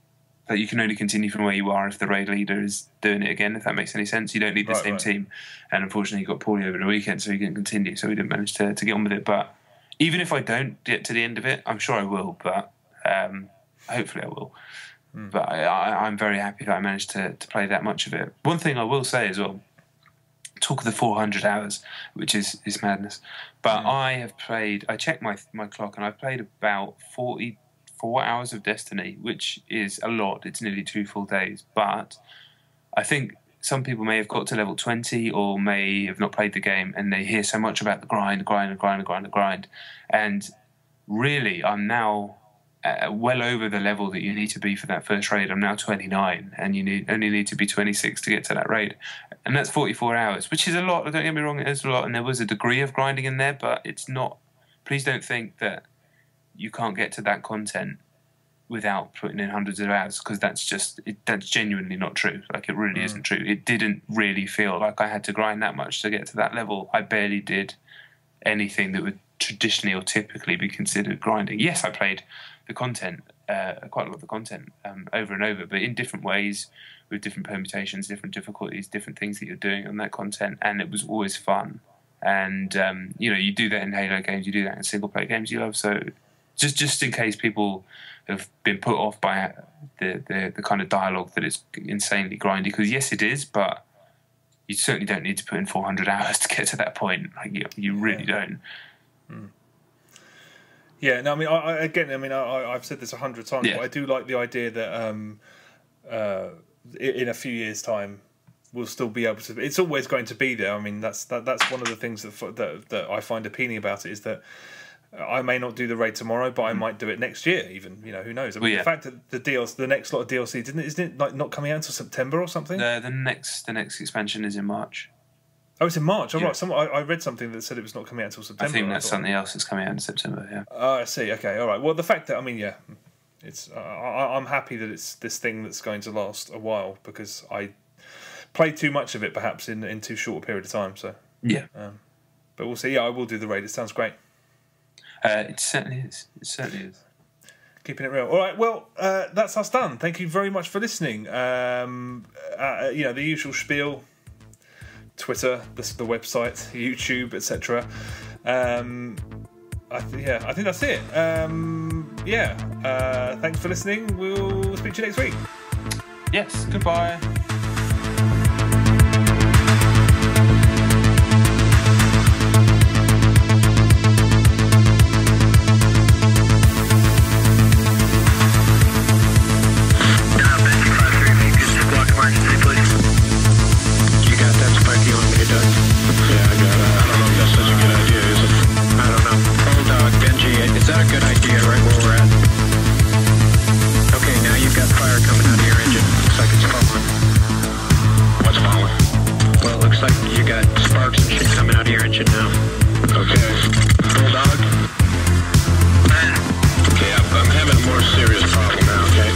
that you can only continue from where you are if the raid leader is doing it again, if that makes any sense. You don't need the same team. And unfortunately, he got poorly over the weekend, so he couldn't continue, so we didn't manage to get on with it. But even if I don't get to the end of it, I'm sure I will, but hopefully I will. But I'm very happy that I managed to play that much of it. One thing I will say as well, talk of the 400 hours, which is madness. But I checked my clock, and I've played about 44 hours of Destiny, which is a lot. It's nearly 2 full days. But I think some people may have got to level 20 or may have not played the game, and they hear so much about the grind. And really, I'm now well over the level that you need to be for that first raid. I'm now 29, and you only need to be 26 to get to that raid. And that's 44 hours, which is a lot. Don't get me wrong, it is a lot. And there was a degree of grinding in there, but it's not. Please don't think that you can't get to that content without putting in hundreds of hours, because that's genuinely not true. Like, it really isn't true. It didn't really feel like I had to grind that much to get to that level. I barely did anything that would traditionally or typically be considered grinding. Yes, I played the content, quite a lot of the content, over and over, but in different ways, with different permutations, different difficulties, different things that you're doing on that content, and it was always fun. And you do that in Halo games, you do that in single player games you love. So just in case people have been put off by the kind of dialogue that it's insanely grindy, because yes, it is, but you certainly don't need to put in 400 hours to get to that point. Like, you really don't. Yeah, no, I mean, I've said this 100 times, but I do like the idea that in a few years' time, we'll still be able to. It's always going to be there. I mean, that's one of the things that I find appealing about it, is that I may not do the raid tomorrow, but I might do it next year. Even, who knows? I mean, the fact that the next lot of DLC isn't it like not coming out until September or something? The next expansion is in March. Oh, it's in March. Oh, right. I read something that said it was not coming out until September. I think that's something else that's coming out in September. Yeah. Oh, I see. Okay, all right. Well, the fact that it's I'm happy that it's this thing that's going to last a while, because I played too much of it perhaps in too short a period of time. So yeah. But we'll see. Yeah, I will do the raid. It sounds great. It certainly is. It certainly is. Keeping it real. All right. Well, that's us done. Thank you very much for listening. The usual spiel. Twitter, the website, YouTube, etc. I think that's it. Thanks for listening. We'll speak to you next week. Yes. Goodbye. Is that a good idea right where we're at? Okay, now you've got fire coming out of your engine. Looks like it's falling. What's falling? Well, it looks like you got sparks and shit coming out of your engine now. Okay. Bulldog? Okay, I'm having a more serious problem now, okay?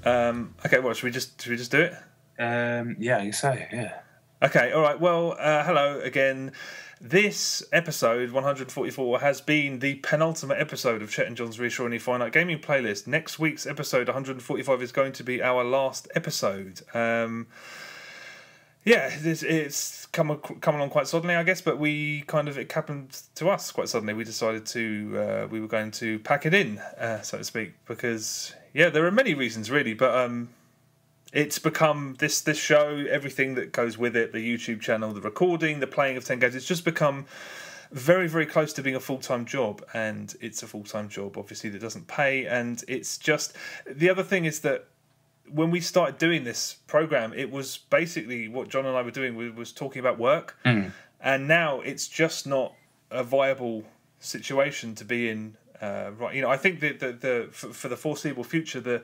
Okay, what should we just do it? Yeah, I guess so. Yeah. Okay, all right. Well, hello again. This episode 144 has been the penultimate episode of Chet and John's Reassuringly Finite Gaming Playlist. Next week's episode 145 is going to be our last episode. Yeah, it's come along quite suddenly, I guess, but it happened to us quite suddenly. We decided we were going to pack it in, so to speak, because, yeah, there are many reasons, really, but it's become this show, everything that goes with it, the YouTube channel, the recording, the playing of 10 games, it's just become very, very close to being a full-time job, and it's a full-time job, obviously, that doesn't pay, and it's just... The other thing is that when we started doing this program, it was basically what John and I were doing was talking about work, and now it's just not a viable situation to be in. Right, I think that for the foreseeable future,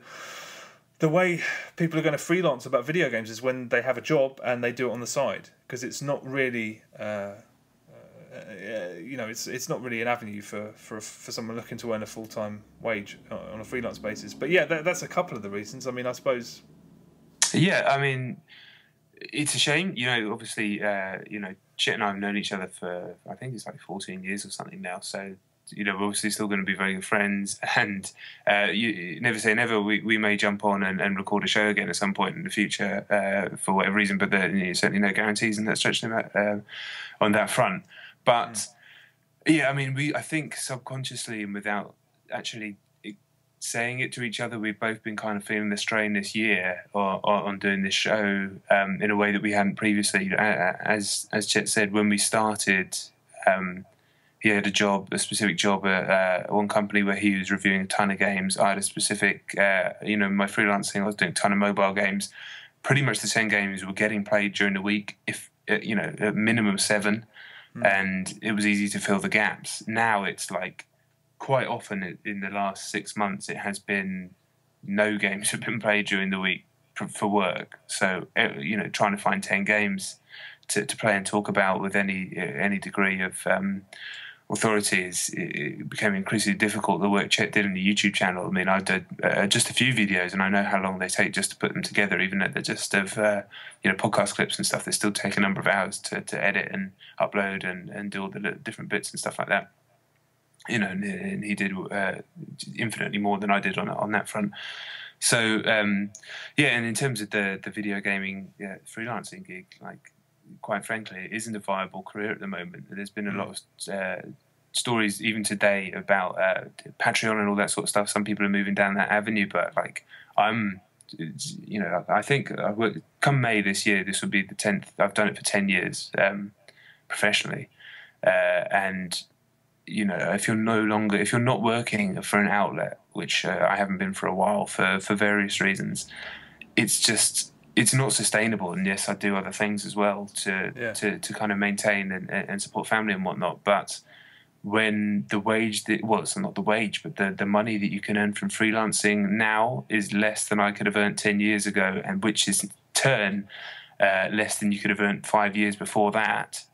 the way people are going to freelance about video games is when they have a job and they do it on the side, because it's not really. It's not really an avenue for someone looking to earn a full-time wage on a freelance basis. But yeah, that's a couple of the reasons. I mean, I suppose. Yeah, I mean, it's a shame. Obviously, Chet and I have known each other for, I think it's like 14 years or something now. So, we're obviously still going to be very good friends. And you never say never. We may jump on and record a show again at some point in the future for whatever reason. But certainly no guarantees in that stretch on that front. But yeah, I mean, I think subconsciously and without actually saying it to each other, we've both been kind of feeling the strain this year on doing this show in a way that we hadn't previously. As Chet said, when we started, he had a specific job at one company where he was reviewing a ton of games. I had a specific, my freelancing, I was doing a ton of mobile games. Pretty much the same games were getting played during the week, if at minimum 7. And it was easy to fill the gaps. Now it's like quite often in the last 6 months it has been no games have been played during the week for work. So trying to find 10 games to play and talk about with any degree of authority it became increasingly difficult. The work Chet did in the YouTube channel, I mean, I did just a few videos, and I know how long they take just to put them together, even though they're just of podcast clips and stuff. They still take a number of hours to edit and upload and do all the different bits and stuff like that. And he did infinitely more than I did on that front. So and in terms of the video gaming freelancing gig, like, quite frankly, it isn't a viable career at the moment. There's been a lot of stories even today about Patreon and all that sort of stuff. Some people are moving down that avenue, but like I think come May this year, this will be the 10th. I've done it for 10 years professionally, and if you're not working for an outlet, which I haven't been for a while for various reasons, it's not sustainable. And yes, I do other things as well to kind of maintain and support family and whatnot. But when the wage it's not the wage, but the money that you can earn from freelancing now is less than I could have earned 10 years ago, and which is in turn less than you could have earned 5 years before that,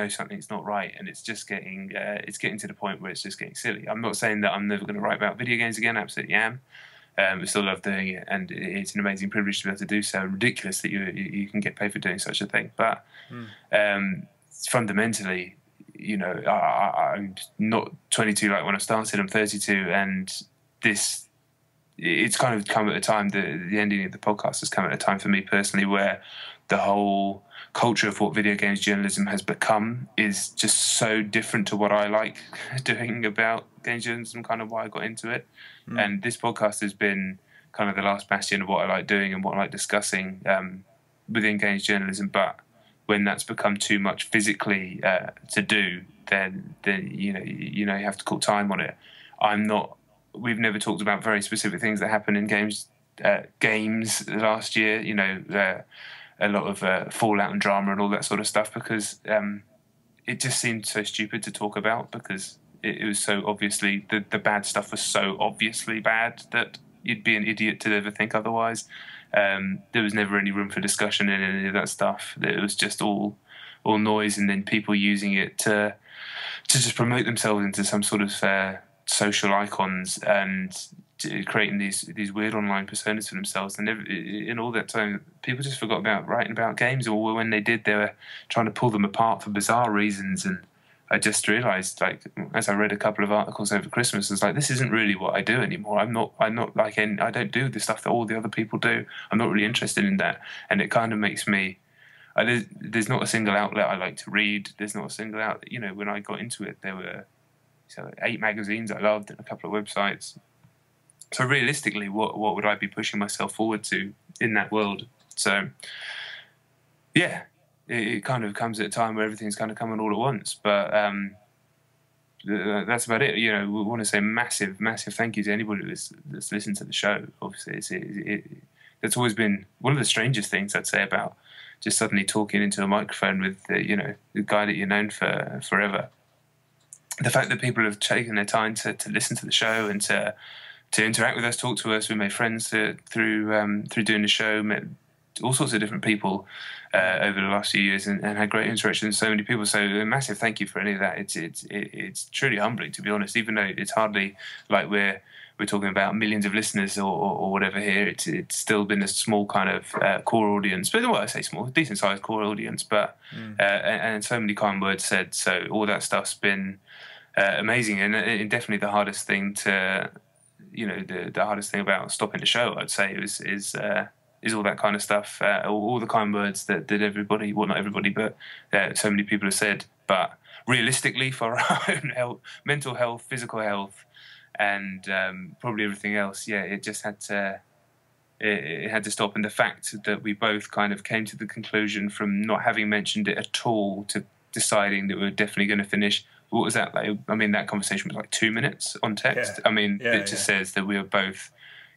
something's not right. And it's just getting to the point where it's just getting silly. I'm not saying that I'm never going to write about video games again. I absolutely am. I still love doing it, and it's an amazing privilege to be able to do so. Ridiculous that you can get paid for doing such a thing, but fundamentally, I'm not 22 like when I started. I'm 32, and it's kind of come at a time. The ending of the podcast has come at a time for me personally where the whole culture of what video games journalism has become is just so different to what I like doing about games journalism, kind of why I got into it. And this podcast has been kind of the last bastion of what I like doing and what I like discussing within games journalism. But when that's become too much physically to do, then you have to call time on it. We've never talked about very specific things that happen in games last year. A lot of fallout and drama and all that sort of stuff, because it just seemed so stupid to talk about, because it was so obviously the bad stuff was so obviously bad that you'd be an idiot to ever think otherwise. There was never any room for discussion in any of that stuff. It was just all all noise, and then people using it to just promote themselves into some sort of social icons and creating these weird online personas for themselves. And in all that time, people just forgot about writing about games, or when they did, they were trying to pull them apart for bizarre reasons. And I just realised, like, as I read a couple of articles over Christmas, I was like, this isn't really what I do anymore. I'm not like, I don't do the stuff that all the other people do. I'm not really interested in that. And it kind of makes me, there's not a single outlet I like to read. There's not a single outlet, you know, when I got into it, there were 8 magazines I loved and a couple of websites. So realistically, what would I be pushing myself forward to in that world? So, yeah. It kind of comes at a time where everything's kind of coming all at once, but that's about it. You know, we want to say massive thank you to anybody that's listened to the show. Obviously, it's always been one of the strangest things, I'd say, about just suddenly talking into a microphone with the guy that you've known for forever. The fact that people have taken their time to listen to the show and to interact with us, talk to us. We made friends through doing the show, met all sorts of different people over the last few years, and had great interaction with so many people. So a massive thank you for any of that. It's truly humbling, to be honest. Even though it's hardly like we're talking about millions of listeners or whatever here, it's still been a small kind of core audience. But I say small, decent sized core audience. But and so many kind words said. So all that stuff's been amazing, and definitely the hardest thing to, the hardest thing about stopping the show, I'd say, is all that kind of stuff, all the kind words that everybody, well, not everybody, but so many people have said. But realistically, for our own health, mental health, physical health, and probably everything else, it just had to, it had to stop. And the fact that we both kind of came to the conclusion from not having mentioned it at all to deciding that we were definitely going to finish. What was that like? I mean, that conversation was like 2 minutes on text. Yeah. I mean, it just says that we were both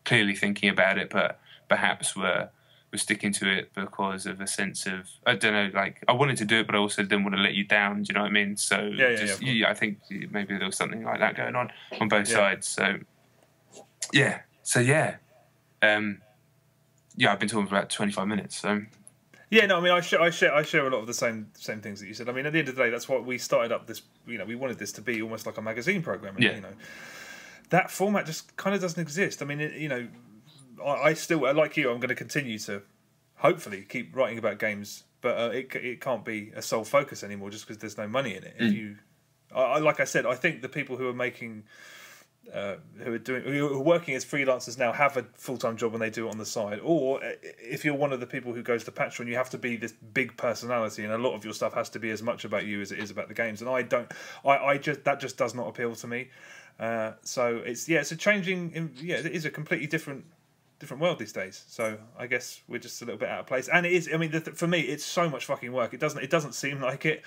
clearly thinking about it, but perhaps we're sticking to it because of a sense of, I don't know, like, I wanted to do it, but I also didn't want to let you down. Do you know what I mean? So I think maybe there was something like that going on both sides. So I've been talking for about 25 minutes. So. Yeah, no, I mean, I share a lot of the same things that you said. I mean, at the end of the day, that's why we started up this. We wanted this to be almost like a magazine program. And, that format just kind of doesn't exist. I mean, I still, like you, I'm going to continue to hopefully keep writing about games, but it can't be a sole focus anymore just because there's no money in it. If like I said, I think the people who are making. Who are working as freelancers now have a full-time job and they do it on the side, or if you're one of the people who goes to Patreon, you have to be this big personality, and a lot of your stuff has to be as much about you as it is about the games. And that just does not appeal to me. So it's a changing. It is a completely different world these days. So I guess we're just a little bit out of place. And it is. I mean, for me, it's so much fucking work. It doesn't seem like it,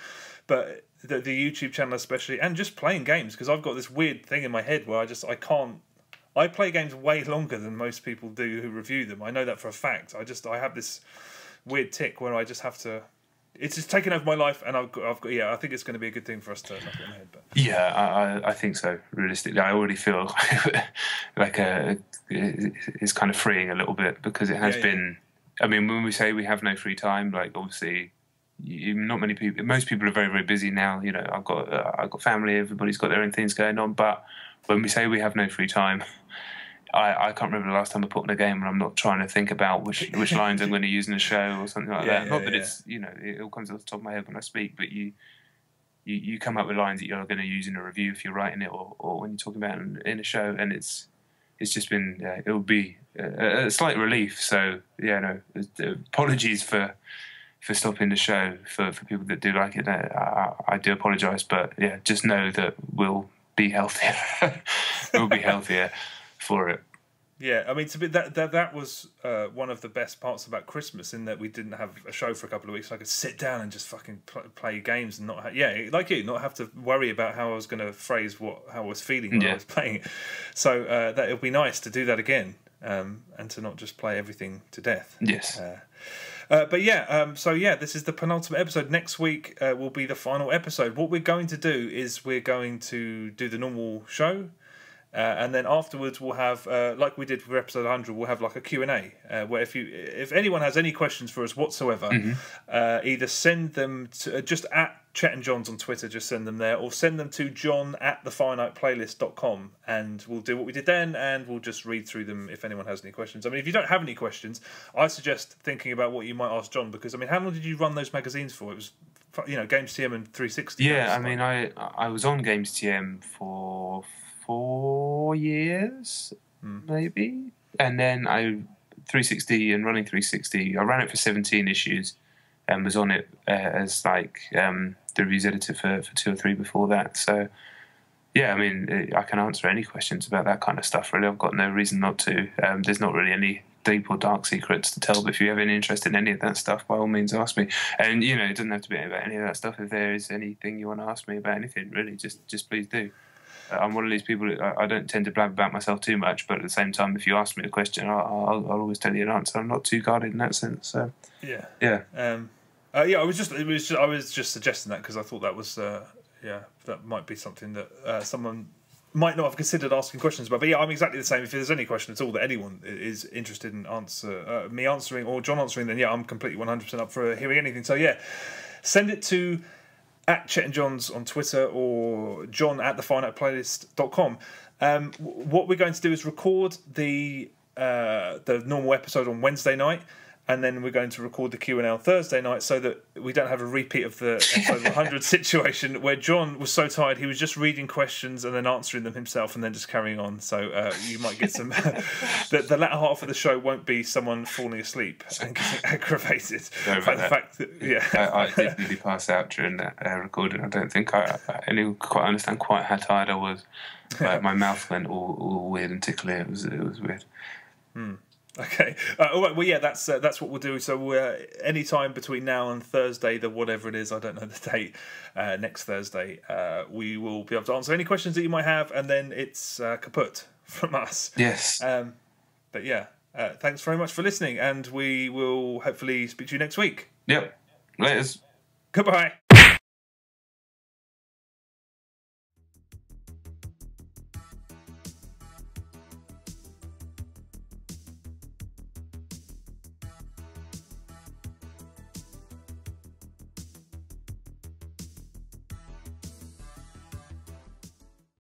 but the YouTube channel especially, and just playing games, because I've got this weird thing in my head where I play games way longer than most people do who review them. I know that for a fact. I have this weird tick where I just have to. It's just taken over my life, and I've got. I think it's going to be a good thing for us to knock it on the head. But. Yeah, I think so. Realistically, I already feel like it's kind of freeing a little bit, because it has been. I mean, when we say we have no free time, like, obviously, not many people. Most people are very, very busy now. I've got family. Everybody's got their own things going on. But when we say we have no free time, I can't remember the last time I put in a game and I'm not trying to think about which lines I'm going to use in a show or something like that. Not that it's it all comes off the top of my head when I speak, but you come up with lines that you're going to use in a review if you're writing it, or when you're talking about it in a show, and it's just been it will be a slight relief. So apologies for stopping the show for people that do like it. I do apologise, but just know that we'll be healthier. We'll be healthier for it. Yeah, I mean, that was one of the best parts about Christmas, in that we didn't have a show for a couple of weeks. So I could sit down and just fucking play games and not not have to worry about how I was going to phrase how I was feeling when I was playing it. So that it'll be nice to do that again, and to not just play everything to death. Yes. This is the penultimate episode. Next week will be the final episode. What we're going to do is we're going to do the normal show, and then afterwards we'll have, like we did for episode 100, we'll have like a Q&A, where if anyone has any questions for us whatsoever, either send them to just at Chet and John's on Twitter, just send them there, or send them to john@thefiniteplaylist.com, and we'll do what we did then, and we'll just read through them if anyone has any questions. I mean, if you don't have any questions, I suggest thinking about what you might ask John, because, I mean, how long did you run those magazines for? It was, Games TM and 360. Yeah, I mean, I was on Games TM for 4 years, maybe, and then 360 and running 360. I ran it for 17 issues, and was on it as the reviews editor for 2 or 3 before that. So, yeah, I mean, I can answer any questions about that kind of stuff, really. I've got no reason not to. There's not really any deep or dark secrets to tell, but if you have any interest in any of that stuff, by all means ask me. And, it doesn't have to be about any of that stuff. If there is anything you want to ask me about anything, really, just please do. I'm one of these people, I don't tend to blab about myself too much, but at the same time, if you ask me a question, I'll always tell you an answer. I'm not too guarded in that sense. So, yeah. I was just suggesting that because I thought that was that might be something that someone might not have considered asking questions about. But yeah, I'm exactly the same. If there's any question at all that anyone is interested in me answering or John answering, then yeah, I'm completely 100% up for hearing anything. So yeah, send it to @Chet and Johns on Twitter or john@thefiniteplaylist.com. What we're going to do is record the normal episode on Wednesday night, and then we're going to record the Q&A on Thursday night, so that we don't have a repeat of the episode 100 situation where John was so tired he was just reading questions and then answering them himself and then just carrying on. So you might get some... the latter half of the show won't be someone falling asleep and getting aggravated by the fact that... I did really pass out during that recording. I don't think I didn't quite understand quite how tired I was. My mouth went all weird and tickly. It was weird. Okay. All right. Well, yeah, that's what we'll do. So any time between now and Thursday, whatever it is, I don't know the date. Next Thursday, we will be able to answer any questions that you might have, and then it's kaput from us. Yes. But yeah, thanks very much for listening, and we will hopefully speak to you next week. Yep. Laters. Goodbye.